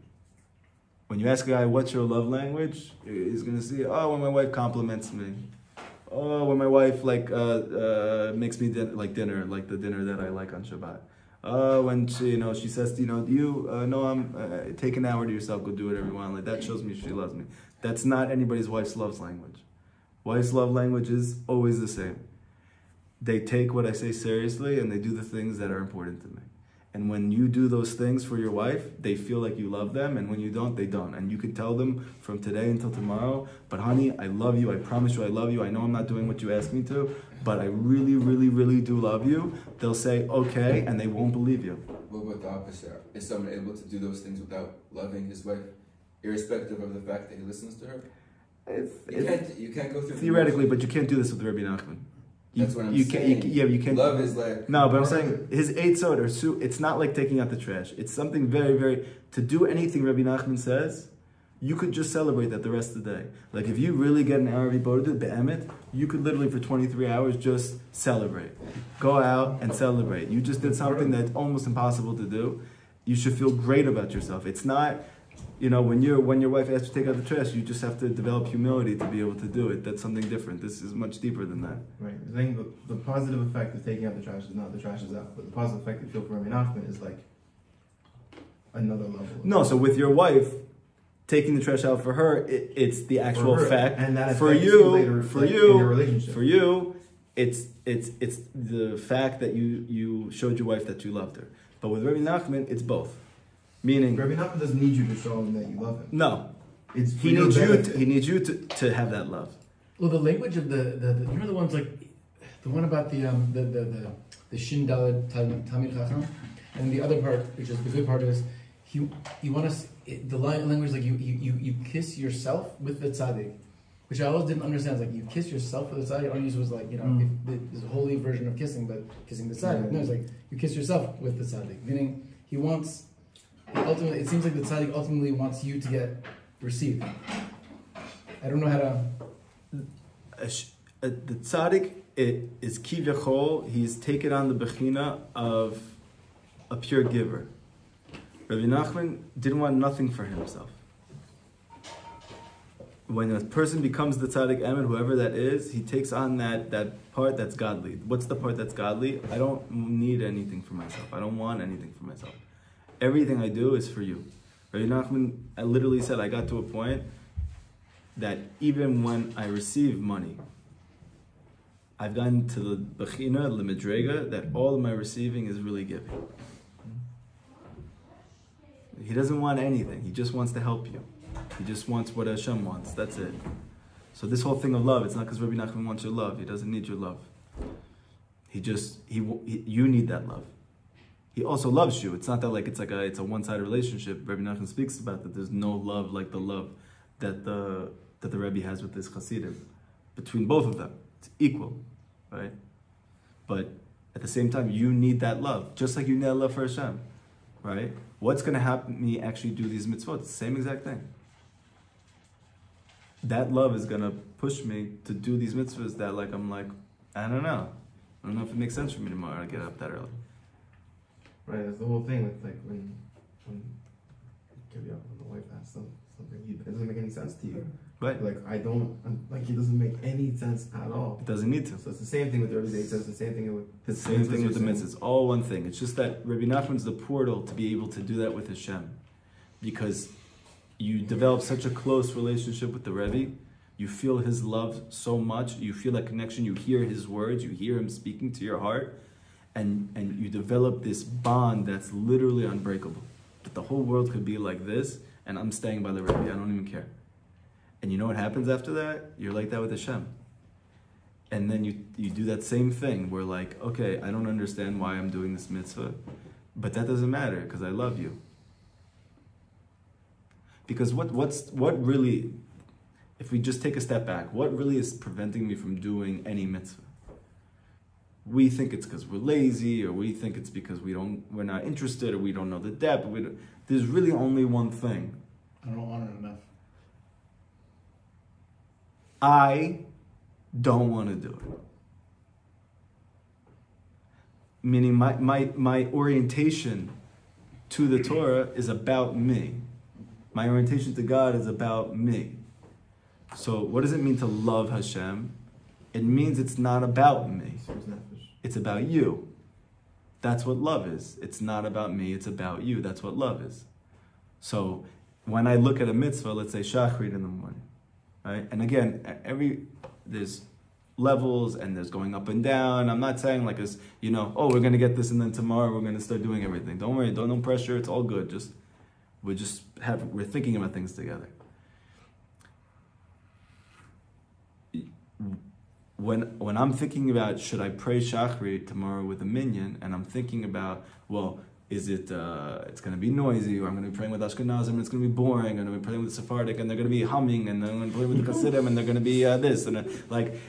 When you ask a guy, what's your love language? He's going to say, oh, when my wife compliments me. Oh, when my wife makes me dinner, like the dinner that I like on Shabbat. When she says, I'm take an hour to yourself, go do whatever you want. Like that shows me she loves me. That's not anybody's wife's love language. Wife's love language is always the same. They take what I say seriously and they do the things that are important to me. And when you do those things for your wife, they feel like you love them. And when you don't, they don't. And you could tell them from today until tomorrow, but honey, I love you. I promise you I love you. I know I'm not doing what you asked me to, but I really, really, really do love you. They'll say, okay, and they won't believe you. What about the opposite? Is someone able to do those things without loving his wife, irrespective of the fact that he listens to her? You can't go through theoretically, but you can't do this with Rabbi Nachman. That's what I'm saying. You can't. Love is like... No, but I'm saying his eitzot or su, it's not like taking out the trash. It's something very, very... To do anything Rabbi Nachman says, you could just celebrate that the rest of the day. Like if you really get an hour of Iboded, be'emet, you could literally for 23 hours just celebrate. Go out and celebrate. You just did something that's almost impossible to do. You should feel great about yourself. It's not... when your wife asks you to take out the trash, you just have to develop humility to be able to do it. That's something different. This is much deeper than that. Right. I think the positive effect of taking out the trash is not the trash is out, but the positive effect you feel for Rabbi Nachman is like another level. No, so with your wife, taking the trash out for her, it's the actual fact. And that for you, in your relationship. For you, it's the fact that you showed your wife that you loved her. But with Rabbi Nachman, it's both. Meaning, Rabbi Nachman doesn't need you to show him that you love him. No, he needs you to have that love. Well, the language of the the ones like the one about the Shin Daled Tamid Chacham, and the other part, which is the good part, is you want to the language like you kiss yourself with the tzaddik, which I always didn't understand. It's like you kiss yourself with the tzaddik. I always was like if there's a holy version of kissing, but kissing the tzaddik. No, it's like you kiss yourself with the tzaddik, meaning he wants. Ultimately, it seems like the tzaddik ultimately wants you to get received. I don't know how to. The tzaddik is kivachol. He's taken on the bechina of a pure giver. Rabbi Nachman didn't want nothing for himself. When a person becomes the tzaddik emet, whoever that is, he takes on that part that's godly. What's the part that's godly? I don't need anything for myself. I don't want anything for myself. Everything I do is for you. Rabbi Nachman literally said, I got to a point that even when I receive money, I've gotten to the bechina, the medrega, that all of my receiving is really giving. He doesn't want anything. He just wants to help you. He just wants what Hashem wants. That's it. So this whole thing of love, it's not because Rabbi Nachman wants your love. He doesn't need your love. You need that love. He also loves you. It's not that like it's a one-sided relationship. Rabbi Nachman speaks about that. There's no love like the love that the Rebbe has with this Hasidim. Between both of them, it's equal, right? But at the same time, you need that love, just like you need that love for Hashem, right? What's going to happen me actually do these mitzvot? It's the same exact thing. That love is going to push me to do these mitzvahs that I'm like, I don't know if it makes sense for me tomorrow to get up that early. Right, that's the whole thing with like when the wife asks something, it doesn't make any sense to you. Right. He doesn't make any sense at all. It doesn't need to. So it's the same thing with the Rebbe. It's the same thing with the mitzvahs. It's all one thing. It's just that Rabbi Nachman's the portal to be able to do that with Hashem, because you develop such a close relationship with the Rebbe. You feel his love so much. You feel that connection. You hear his words. You hear him speaking to your heart. and you develop this bond that's literally unbreakable. That the whole world could be like this, and I'm staying by the Rebbe. I don't even care. And you know what happens after that? You're like that with Hashem. And then you do that same thing where like, okay, I don't understand why I'm doing this mitzvah, but that doesn't matter because I love you. Because what really, if we just take a step back, what really is preventing me from doing any mitzvah? We think it's because we're lazy, or we think it's because we're not interested, or we don't know the depth. There's really only one thing. I don't want it enough. I don't want to do it. Meaning my orientation to the Torah is about me. My orientation to God is about me. So what does it mean to love Hashem? It means it's not about me. It's about you. That's what love is. It's not about me, it's about you. That's what love is. So when I look at a mitzvah, let's say Shachrit in the morning, right? And again, there's levels and there's going up and down. I'm not saying like this, oh, we're going to get this and then tomorrow we're going to start doing everything. Don't worry, no pressure. It's all good. We're thinking about things together. When I'm thinking about should I pray Shachrit tomorrow with a minyan, and I'm thinking about, well, is it it's going to be noisy, or I'm going to be praying with Ashkenazim and it's going to be boring, and I'm going to be praying with Sephardic and they're going to be humming, and I'm going to pray with the Hasidim and they're going to be this and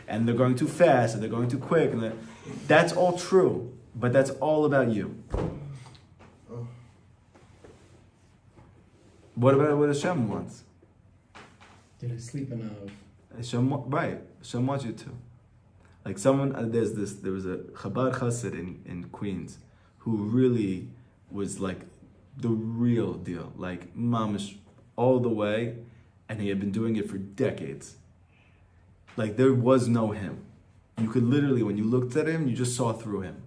and they're going too fast and they're going too quick, and that's all true, but that's all about you. What about what Hashem wants? Did I sleep enough? Right, Hashem wants you to. Like someone, there was a Chabad Chassid in Queens who really was like the real deal, like mamish all the way, and he had been doing it for decades. Like there was no him. You could literally, when you looked at him, you just saw through him.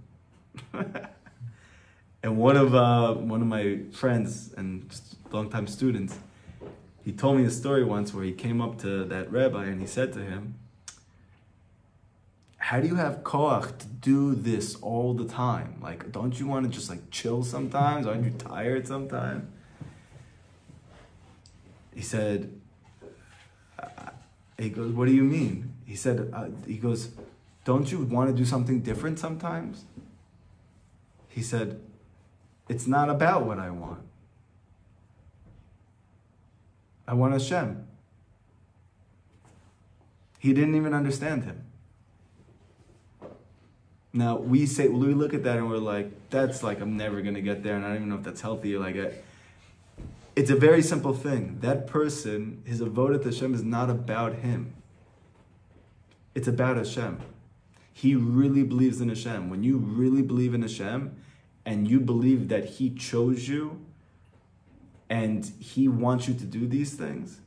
And one of my friends and longtime students, he told me a story once where he came up to that rabbi and he said to him, how do you have koach to do this all the time? Like, don't you want to just like chill sometimes? Aren't you tired sometimes? He said, he goes, what do you mean? He said, he goes, don't you want to do something different sometimes? He said, it's not about what I want. I want Hashem. He didn't even understand him. Now, we look at that and we're like, that's like, I'm never going to get there, and I don't even know if that's healthy. It's a very simple thing. That person, his avodah to Hashem is not about him. It's about Hashem. He really believes in Hashem. When you really believe in Hashem, and you believe that He chose you, and He wants you to do these things,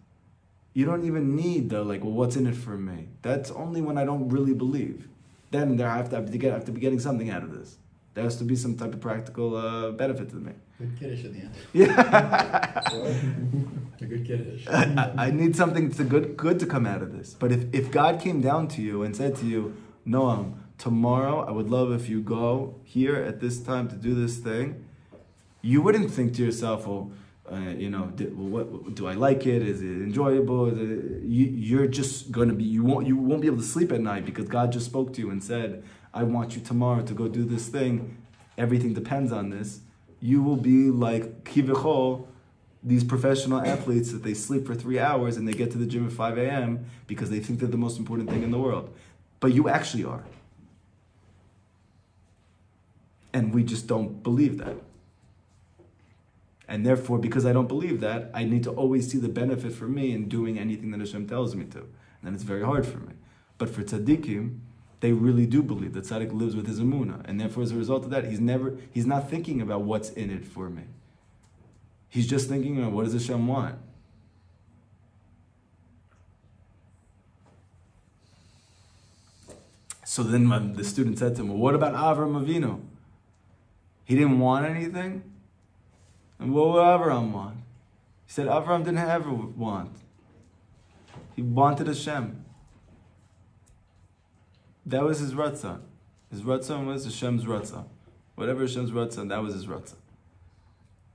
you don't even need the, well, what's in it for me? That's only when I don't really believe. Then I have to be getting something out of this. There has to be some type of practical benefit to me. Good kiddush at the end. Yeah. A good kiddush. I need something good to come out of this. But if God came down to you and said to you, Noam, tomorrow I would love if you go here at this time to do this thing, you wouldn't think to yourself, well, do I like it? Is it enjoyable? You're just going to be, you won't be able to sleep at night because God just spoke to you and said, I want you tomorrow to go do this thing. Everything depends on this. You will be like Kivichol, these professional athletes that they sleep for 3 hours and they get to the gym at 5 a.m. because they think they're the most important thing in the world. But you actually are. And we just don't believe that. And therefore, because I don't believe that, I need to always see the benefit for me in doing anything that Hashem tells me to. And then it's very hard for me. But for tzaddikim, they really do believe that tzaddik lives with his emunah. And therefore, as a result of that, he's not thinking about what's in it for me. He's just thinking about what does Hashem want? So then the student said to him, well, what about Avram Avinu? He didn't want anything? And what would Avram want? He said Avram didn't ever want. He wanted Hashem. That was his ratzon. His ratzon was Hashem's ratzon. Whatever Hashem's ratzon, that was his ratzon.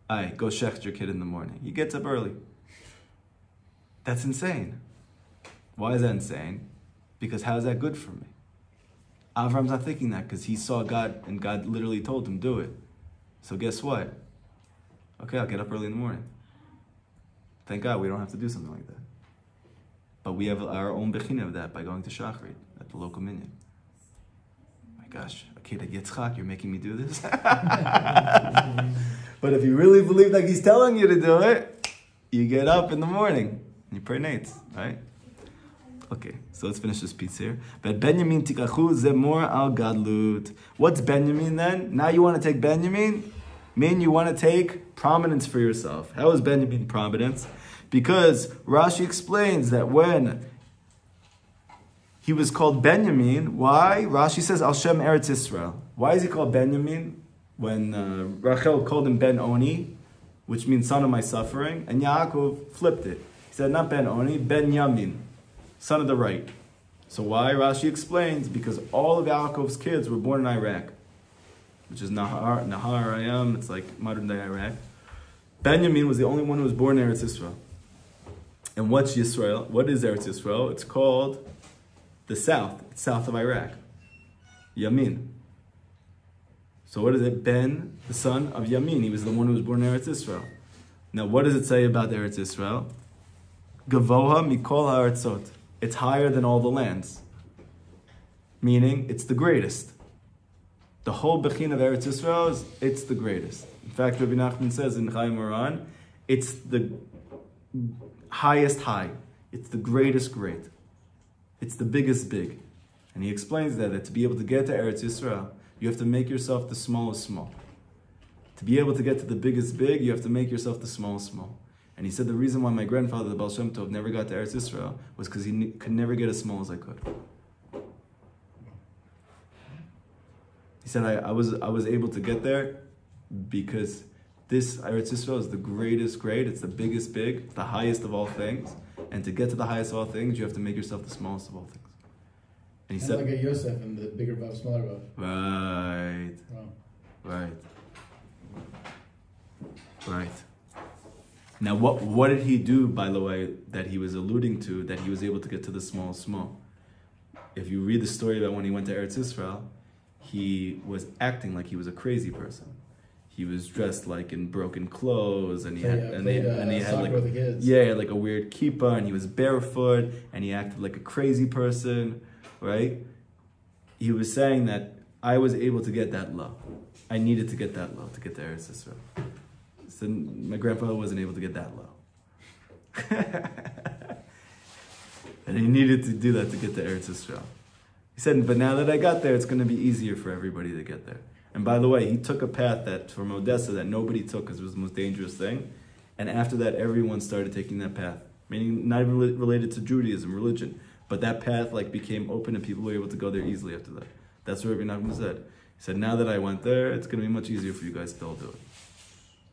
Aye, go shecht your kid in the morning. He gets up early. That's insane. Why is that insane? Because how is that good for me? Avram's not thinking that because he saw God and God literally told him, do it. So guess what? Okay, I'll get up early in the morning. Thank God we don't have to do something like that. But we have our own bechina of that by going to Shachrit at the local minyan. My gosh, okay, to Yitzchak, you're making me do this? But if you really believe like he's telling you to do it, you get up in the morning and you pray nates, right? Okay, so let's finish this piece here. But Benjamin tikachu zemor al gadlut. What's Benjamin then? Now you want to take Benjamin? Mean you want to take prominence for yourself. How is Benjamin prominence? Because Rashi explains that when he was called Benjamin, why? Rashi says Al Shem Eretz Yisrael. Why is he called Benjamin? When Rachel called him Ben Oni, which means son of my suffering, and Yaakov flipped it. He said not Ben Oni, Ben Yamin, son of the right. So why? Rashi explains, because all of Yaakov's kids were born in Iraq, which is Nahar Ayam, it's like modern day Iraq. Benjamin was the only one who was born in Eretz Yisrael. And what's Yisrael? What is Eretz Yisrael? It's called the south. It's south of Iraq. Yamin. So what is it? Ben, the son of Yamin. He was the one who was born in Eretz Yisrael. Now what does it say about Eretz Yisrael? Gavoha mikol ha'artzot. It's higher than all the lands. Meaning, it's the greatest. The whole Bechin of Eretz Yisrael it's the greatest. In fact, Rabbi Nachman says in Moharan, it's the highest high. It's the greatest great. It's the biggest big. And he explains that to be able to get to Eretz Yisrael, you have to make yourself the smallest small. To be able to get to the biggest big, you have to make yourself the smallest small. And he said the reason why my grandfather, the Baal Shem Tov, never got to Eretz Yisrael was because he could never get as small as I could. He said, I was able to get there because this Eretz Yisrael is the greatest great, it's the biggest big, it's the highest of all things. And to get to the highest of all things, you have to make yourself the smallest of all things. And he said, like a Yosef and the bigger Vav, smaller Vav. Right. Wow. Right. Now, what did he do, by the way, that he was alluding to, that he was able to get to the small? If you read the story about when he went to Eretz Yisrael, he was acting like he was a crazy person. He was dressed like in broken clothes, and he had like like a weird kippah, and he was barefoot, and he acted like a crazy person, right? He was saying that I was able to get that low. I needed to get that low to get to Eretz Yisrael. So my grandfather wasn't able to get that low. And he needed to do that to get to Eretz Yisrael. He said, but now that I got there, it's going to be easier for everybody to get there. And by the way, he took a path that from Odessa that nobody took because it was the most dangerous thing. And after that, everyone started taking that path. Meaning not even related to Judaism, religion. But that path became open and people were able to go there easily after that. That's what Rabbi Nachman said. He said, now that I went there, it's going to be much easier for you guys to all do it.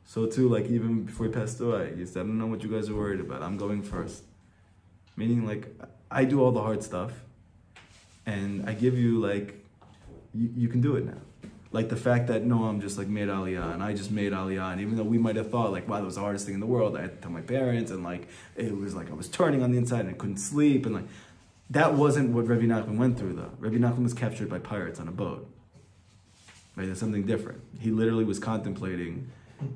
So too, even before he passed away, he said, I don't know what you guys are worried about. I'm going first. Meaning, I do all the hard stuff. And I give you, you can do it now. Like the fact that Noam just made Aliyah, and I just made Aliyah, and even though we might have thought wow, that was the hardest thing in the world, I had to tell my parents, and it was I was turning on the inside and I couldn't sleep, and that wasn't what Rabbi Nachman went through though. Rabbi Nachman was captured by pirates on a boat. Right, that's something different. He literally was contemplating,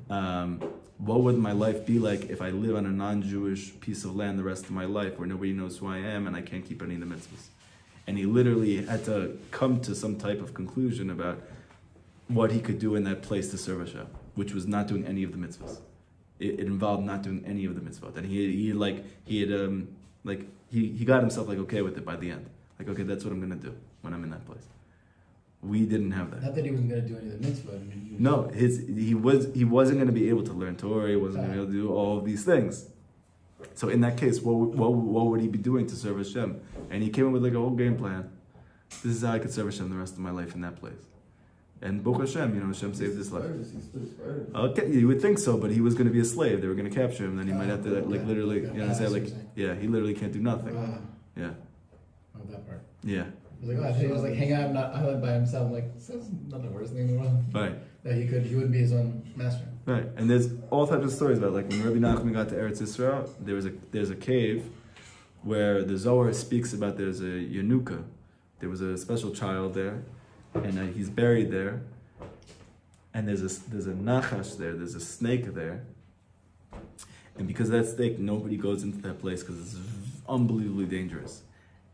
what would my life be like if I live on a non-Jewish piece of land the rest of my life where nobody knows who I am and I can't keep any of the mitzvahs. And he literally had to come to some type of conclusion about what he could do in that place to serve Hashem, which was not doing any of the mitzvahs. It involved not doing any of the mitzvot. And he got himself okay with it by the end. Okay, that's what I'm gonna do when I'm in that place. We didn't have that. Not that he wasn't gonna do any of the mitzvot. No, he wasn't gonna be able to learn Torah. He wasn't gonna be able to do all of these things. So in that case, what would he be doing to serve Hashem? And he came up with a whole game plan. This is how I could serve Hashem the rest of my life in that place. And Baruch Hashem, Hashem saved his life. Okay, you would think so, but he was going to be a slave. They were going to capture him. Then he might have to literally, he literally can't do nothing. Yeah. Oh, that part. Yeah. He was like, oh, he was like hang out on an island by himself. I'm like, that's not the worst thing in the world. Right. That he wouldn't be his own master. Right. And there's all types of stories about, like, when Rabbi Nachman got to Eretz Yisrael, there's a cave where the Zohar speaks about there's a Yanuka. There was a special child there, and he's buried there. And there's a nachash there, there's a snake there. And because of that snake, nobody goes into that place because it's unbelievably dangerous.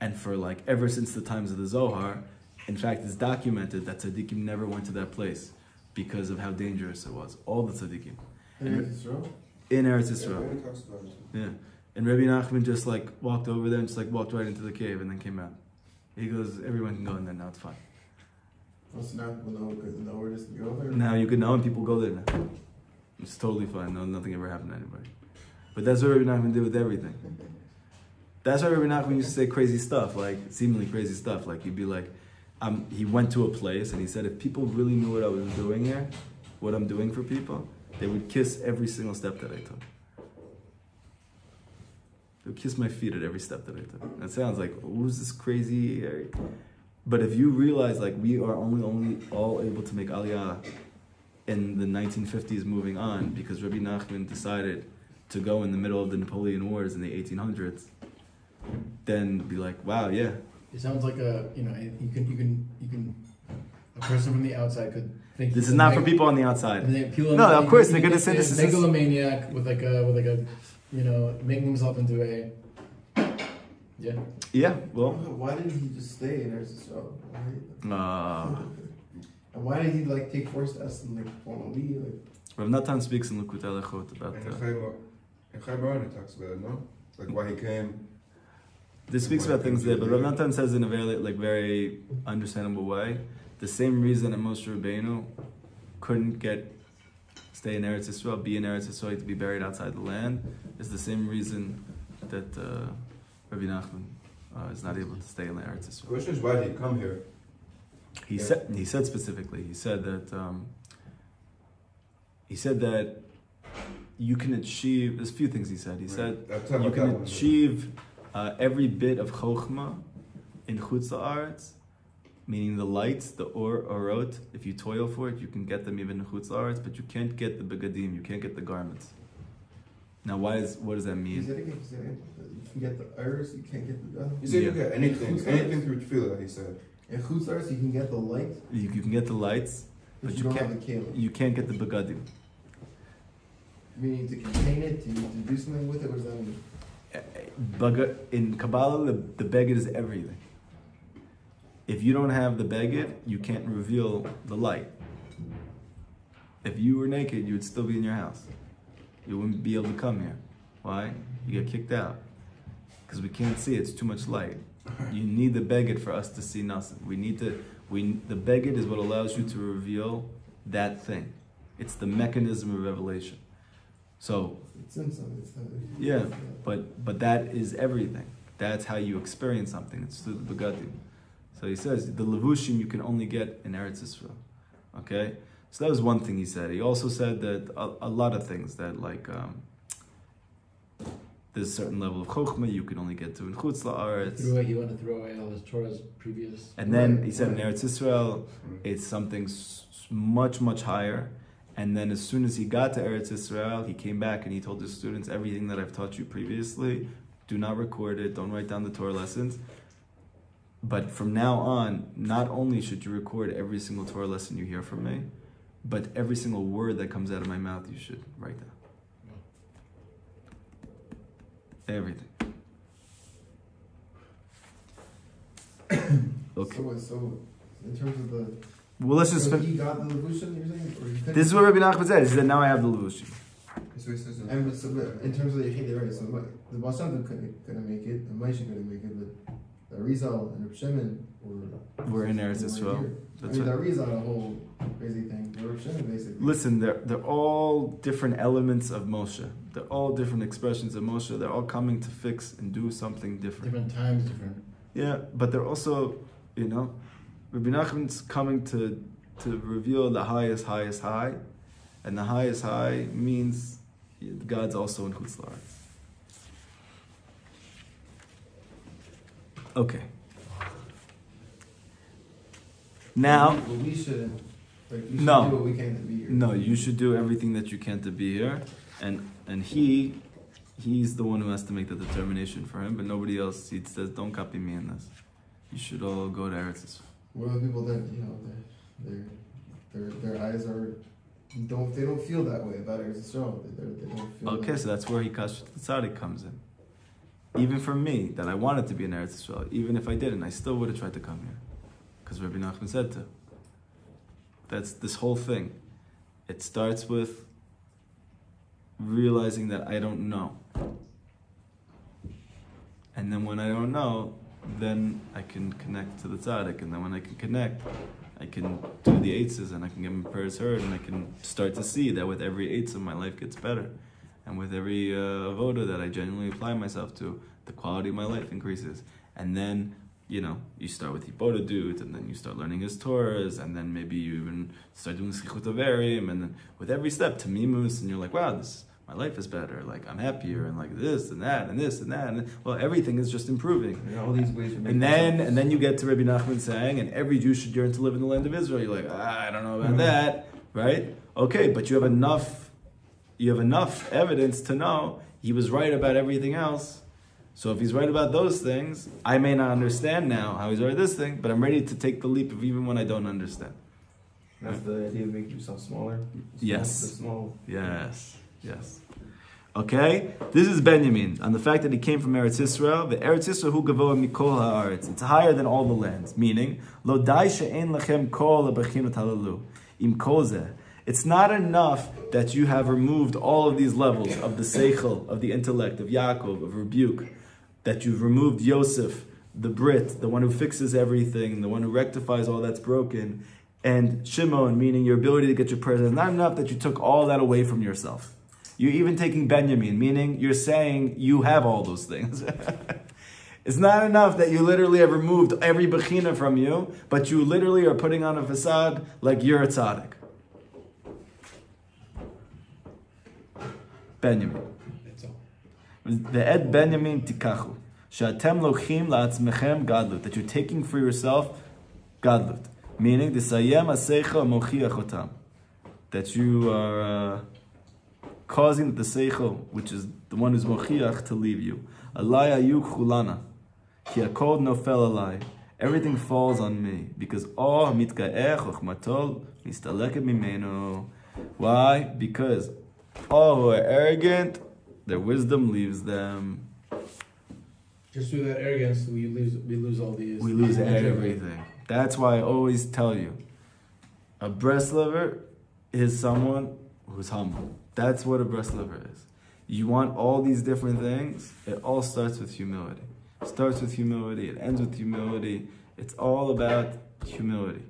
And for like ever since the times of the Zohar, in fact, it's documented that tzaddikim never went to that place because of how dangerous it was. All the tzaddikim. In Eretz Yisrael? In Eretz Yisrael. Yeah, talks about it. Yeah. And Rabbi Nachman just like walked over there and just like walked right into the cave and then came out. He goes, everyone can go in there now, it's fine. What's not know where this can go there? Now you can know and people go there now. It's totally fine. No, nothing ever happened to anybody. But that's what Rabbi Nachman did with everything. That's why Rabbi Nachman used to say crazy stuff, like seemingly crazy stuff. Like he'd be like, he went to a place and he said, if people really knew what I was doing here, what I'm doing for people, they would kiss every single step that I took. They would kiss my feet at every step that I took. That sounds like, who's this crazy area? But if you realize, like, we are only all able to make Aliyah in the 1950s moving on because Rabbi Nachman decided to go in the middle of the Napoleon Wars in the 1800s, then be like, wow, yeah. It sounds like a you can a person from the outside could think this is not for people on the outside. No, of course they're gonna say this is megalomaniac with like a making himself into a yeah. Well, why didn't he just stay in Eretz Yisrael? And why did he like take forced us and like formally like? Rav Natan speaks in Likutey about In Moharan it talks about it, no? Like why he came. This speaks about things there, but Rav Natan says in a very understandable way. The same reason that Moshe Rabbeinu couldn't stay in Eretz Yisrael, be in Eretz Yisrael, to be buried outside the land, is the same reason that Rabbi Nachman is not able to stay in Eretz Yisrael. The question is, why did he come here? He said specifically. He said that you can achieve. There's a few things he said. He said you can achieve every bit of chokhmah in chutz la'aretz, meaning the lights, the orot. If you toil for it, you can get them even in chutz la'aretz, but you can't get the begadim. You can't get the garments. Now, what does that mean? He said again, you can get the iris, you can't get the. He said you get anything through tefillah. He said. In chutz la'aretz, you can get the light. You can get the lights, but you don't can't. Have the kelim. You can't get the begadim. Meaning to contain it, to do something with it. What does that mean? In Kabbalah, the beged is everything. If you don't have the beged, you can't reveal the light. If you were naked, you would still be in your house. You wouldn't be able to come here. Why? You get kicked out. Because we can't see, it's too much light. You need the beged for us to see nothing. The beged is what allows you to reveal that thing. It's the mechanism of revelation. So, yeah, but that is everything. That's how you experience something. It's through the begadim. So he says the levushim you can only get in Eretz Yisrael. Okay, so that was one thing he said. He also said that a lot of things that like there's a certain level of chokhmah you can only get to in chutz la'aretz. You want to throw away all his Torah's previous. And then he said in Eretz Yisrael it's something much higher. And then as soon as he got to Eretz Yisrael, he came back and he told his students, everything that I've taught you previously, do not record it, don't write down the Torah lessons. But from now on, not only should you record every single Torah lesson you hear from me, but every single word that comes out of my mouth you should write down. Everything. Okay. So in terms of the... Well, let's just... he got the levushim, you're saying? This is what Rabbi Nachman said. He said, now I have the levushim. So he says and so in terms of the Yechidei, right? So the Baal Shem Tov couldn't make it, the Moshe couldn't make it, but the Arizal and Reb Shimon were in Eretz Yisrael. That's right. The Arizal, a whole crazy thing. The Reb Shimon basically. Listen, they're all different elements of Moshe. They're all different expressions of Moshe. They're all coming to fix and do something different. Different times, different. Yeah, but they're also, Rabbi Nachman's coming to reveal the highest high, and the highest high means God's also in chutz la'aretz. Okay. Now, but we shouldn't. Like, we should No. do what we can to be here. no, you should do everything that you can to be here, and he's the one who has to make the determination for him, but nobody else. He says, don't copy me in this. You should all go to Eretz Yisrael. What are the people that their eyes are they don't feel that way about Eretz Yisrael. They don't feel. Okay, so that's where Hikash Tzaddik comes in. Even for me, that I wanted to be in Eretz Yisrael, even if I didn't, I still would have tried to come here, because Rabbi Nachman said to. That's this whole thing. It starts with realizing that I don't know. And then when I don't know, then I can connect to the tzaddik. And then when I can connect, I can do the eitzes and I can get my prayers heard, and I can start to see that with every eitzah my life gets better. And with every avoda that I genuinely apply myself to, the quality of my life increases. And then, you start with Hibodadut, and then you start learning his Torahs, and then maybe you even start doing Schichut Averim, and then with every step, Tamimus, and you're like, wow, my life is better, like I'm happier, and like this and that, and this and that, and well, everything is just improving. And all these ways. And then you get to Rabbi Nachman saying, and every Jew should yearn to live in the land of Israel. You're like, I don't know about that, right? Okay, but you have enough evidence to know he was right about everything else. So if he's right about those things, I may not understand now how he's right this thing, but I'm ready to take the leap of even when I don't understand. That's the idea of making yourself smaller. Yes. Small. Yes. Okay, this is Benjamin, on the fact that he came from Eretz Yisrael. The Eretz Yisrael hu gavoa mikol haaretz. It's higher than all the lands. Meaning, lo dai she'en lachem kol lebechinot halalu. Im kol zeh. It's not enough that you have removed all of these levels of the seichel, of the intellect, of Yaakov, of rebuke, that you've removed Yosef, the Brit, the one who fixes everything, the one who rectifies all that's broken, and Shimon, meaning your ability to get your prayers. It's not enough that you took all that away from yourself. You're even taking Benjamin, meaning you're saying you have all those things. It's not enough that you literally have removed every bechina from you, but you literally are putting on a facade like you're a tzaddik. Benjamin. The Ed Benjamin tikachu. She'atem lochim la'atzmechem gadlut. That you're taking for yourself gadlut. Meaning, d'sayem ha'seichel mochiach otam. That you are causing the seichel, which is the one who's mochiach, to leave you. Alai ayuk chulana. Ki hakol nofel alai. Everything falls on me. Because oh mitga'eh chochmatol mistaleket mimenu. Why? Because all who are arrogant, their wisdom leaves them. Just through that arrogance, we lose all these. We lose everything. That's why I always tell you, a Breslover is someone who's humble. That's what a Breslover is. You want all these different things, it all starts with humility. It starts with humility, it ends with humility. It's all about humility.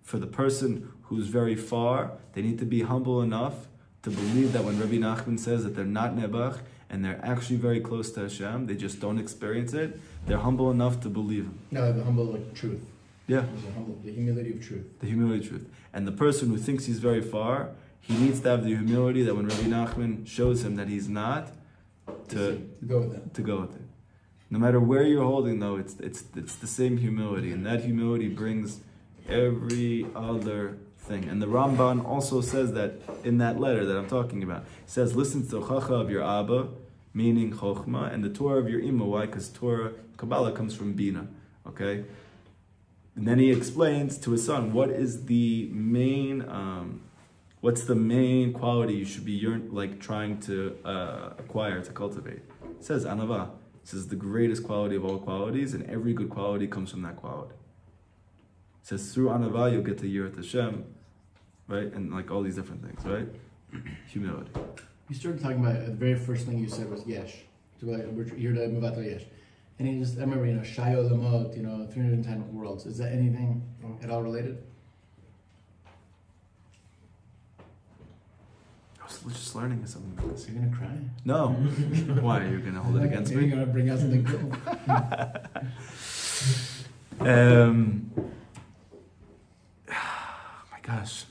For the person who's very far, they need to be humble enough to believe that when Rabbi Nachman says that they're not Nebuch and they're actually very close to Hashem, they just don't experience it, they're humble enough to believe him. No, the humble like truth. Yeah. The humility of truth. The humility of truth. And the person who thinks he's very far, he needs to have the humility that when Rabbi Nachman shows him that he's not, to go with that. To go with it. No matter where you're holding, though, it's the same humility, and that humility brings every other thing. And the Ramban also says that in that letter that I'm talking about. He says, listen to the Chacha of your Abba, meaning Chochma, and the Torah of your Ima. Why? Because Torah, Kabbalah comes from Bina. Okay? And then he explains to his son, what is the main, what's the main quality you should be trying to acquire, to cultivate? He says, Anava. He says, the greatest quality of all qualities, and every good quality comes from that quality. It says, through Anava, you'll get to Yirat Hashem, right? And like all these different things, right? Humility. You started talking about the very first thing you said was Yesh. So we're here to move out to Yesh. And I remember, Shayo Lamot, 310 worlds. Is that anything at all related? I was just learning something about this. You're going to cry? No. Why? You're going to hold it against me? You're going to bring out something cool. My gosh.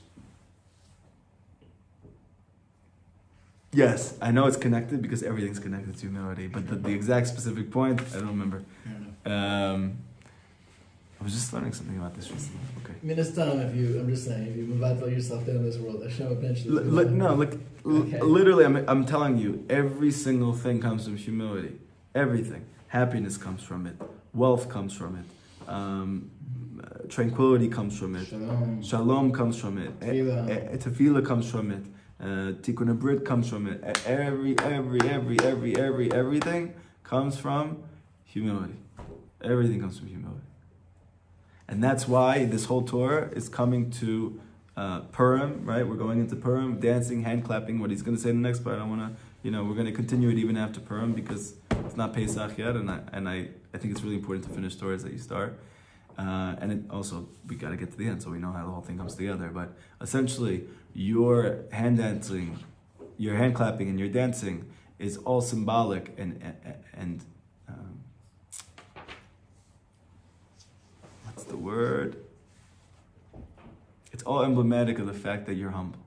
Yes, I know it's connected because everything's connected to humility, but the exact specific point, I don't remember. I was just learning something about this recently. Okay. I mean, it's done I'm just saying, if you mevatel yourself down this world, Hashem eventually. Literally, I'm telling you, every single thing comes from humility. Everything. Happiness comes from it. Wealth comes from it. Tranquility comes from it. Shalom comes from it. Tefillah comes from it. Tikkun Abrit comes from it. Everything comes from humility. Everything comes from humility. And that's why this whole Torah is coming to Purim, right? We're going into Purim, dancing, hand clapping. What he's going to say in the next part, I want to, we're going to continue it even after Purim because it's not Pesach yet, and I think it's really important to finish stories that you start. And it also, we got to get to the end so we know how the whole thing comes together. But essentially, your hand dancing, your hand clapping, and your dancing is all symbolic and what's the word? It's all emblematic of the fact that you're humble.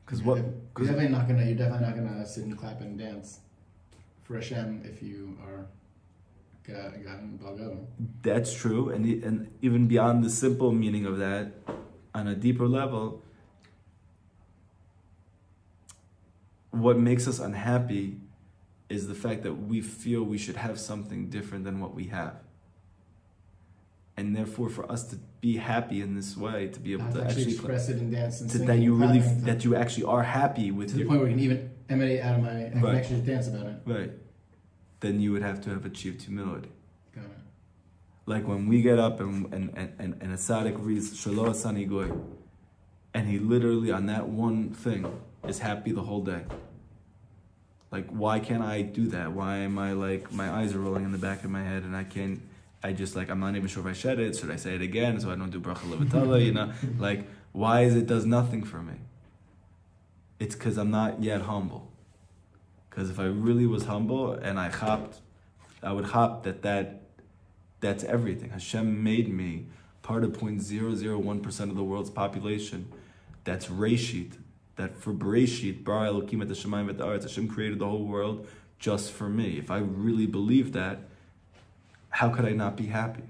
Because what? You're definitely not gonna sit and clap and dance for Hashem if you are gotten Balgava. That's true, and even beyond the simple meaning of that, on a deeper level, what makes us unhappy is the fact that we feel we should have something different than what we have. And therefore, for us to be happy in this way, to be able to actually express it and dance and sing, that you actually are happy with to the point where you can even emanate out of my, I can actually dance about it. Right. Then you would have to have achieved humility. Got it. Like when we get up and a tzaddik reads Shelo Asani Goy, and he literally on that one thing is happy the whole day. Like, why can't I do that? Why am I like, my eyes are rolling in the back of my head and I'm not even sure if I said it. Should I say it again so I don't do bracha levatala, Like, why it does nothing for me? It's because I'm not yet humble. Because if I really was humble and I would hop that's everything. Hashem made me part of 0.001% of the world's population. That's Reshit. That for Bereshit, Bara Elokim et Hashemayim et Haaretz, Hashem created the whole world just for me. If I really believe that, how could I not be happy?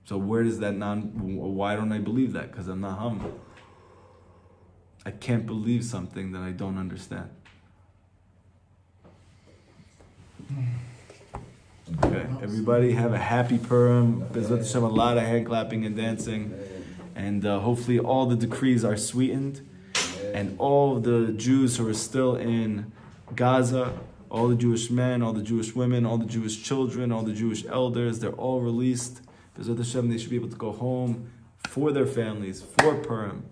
So where does that why don't I believe that? Because I'm not humble. I can't believe something that I don't understand. Okay, everybody have a happy Purim. Bezrat Hashem, a lot of hand clapping and dancing. And hopefully all the decrees are sweetened. And all the Jews who are still in Gaza, all the Jewish men, all the Jewish women, all the Jewish children, all the Jewish elders, they're all released. Bezrat Hashem, they should be able to go home for their families, for Purim.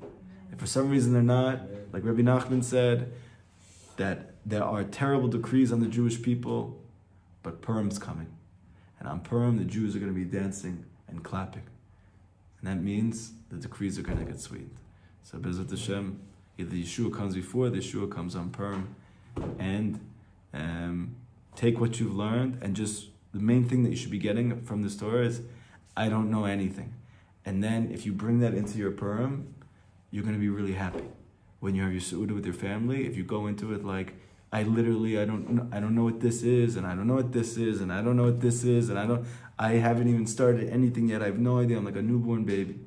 If for some reason they're not, like Rabbi Nachman said, that there are terrible decrees on the Jewish people, but Purim's coming. And on Purim, the Jews are going to be dancing and clapping. And that means the decrees are going to get sweetened. So Bezrat Hashem, either Yeshua comes before, the Yeshua comes on Purim, and take what you've learned, and just the main thing that you should be getting from this Torah is, I don't know anything. And then if you bring that into your Purim, you're going to be really happy. When you have your Seudah with your family, if you go into it like, I don't know what this is, and I don't know what this is, and I don't know what this is, and I haven't even started anything yet. I have no idea. I'm like a newborn baby.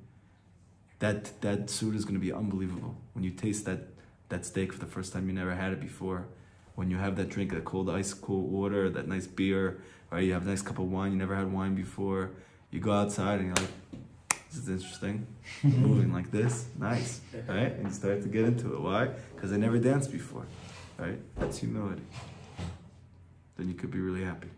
That Seudah is going to be unbelievable. When you taste that steak for the first time, you never had it before. When you have that drink, that cold ice cold water, that nice beer, right? You have a nice cup of wine, you never had wine before. You go outside and you're like, this is interesting. Moving like this, nice, right? And you start to get into it. Why? Because I never danced before, right? That's humility. Then you could be really happy.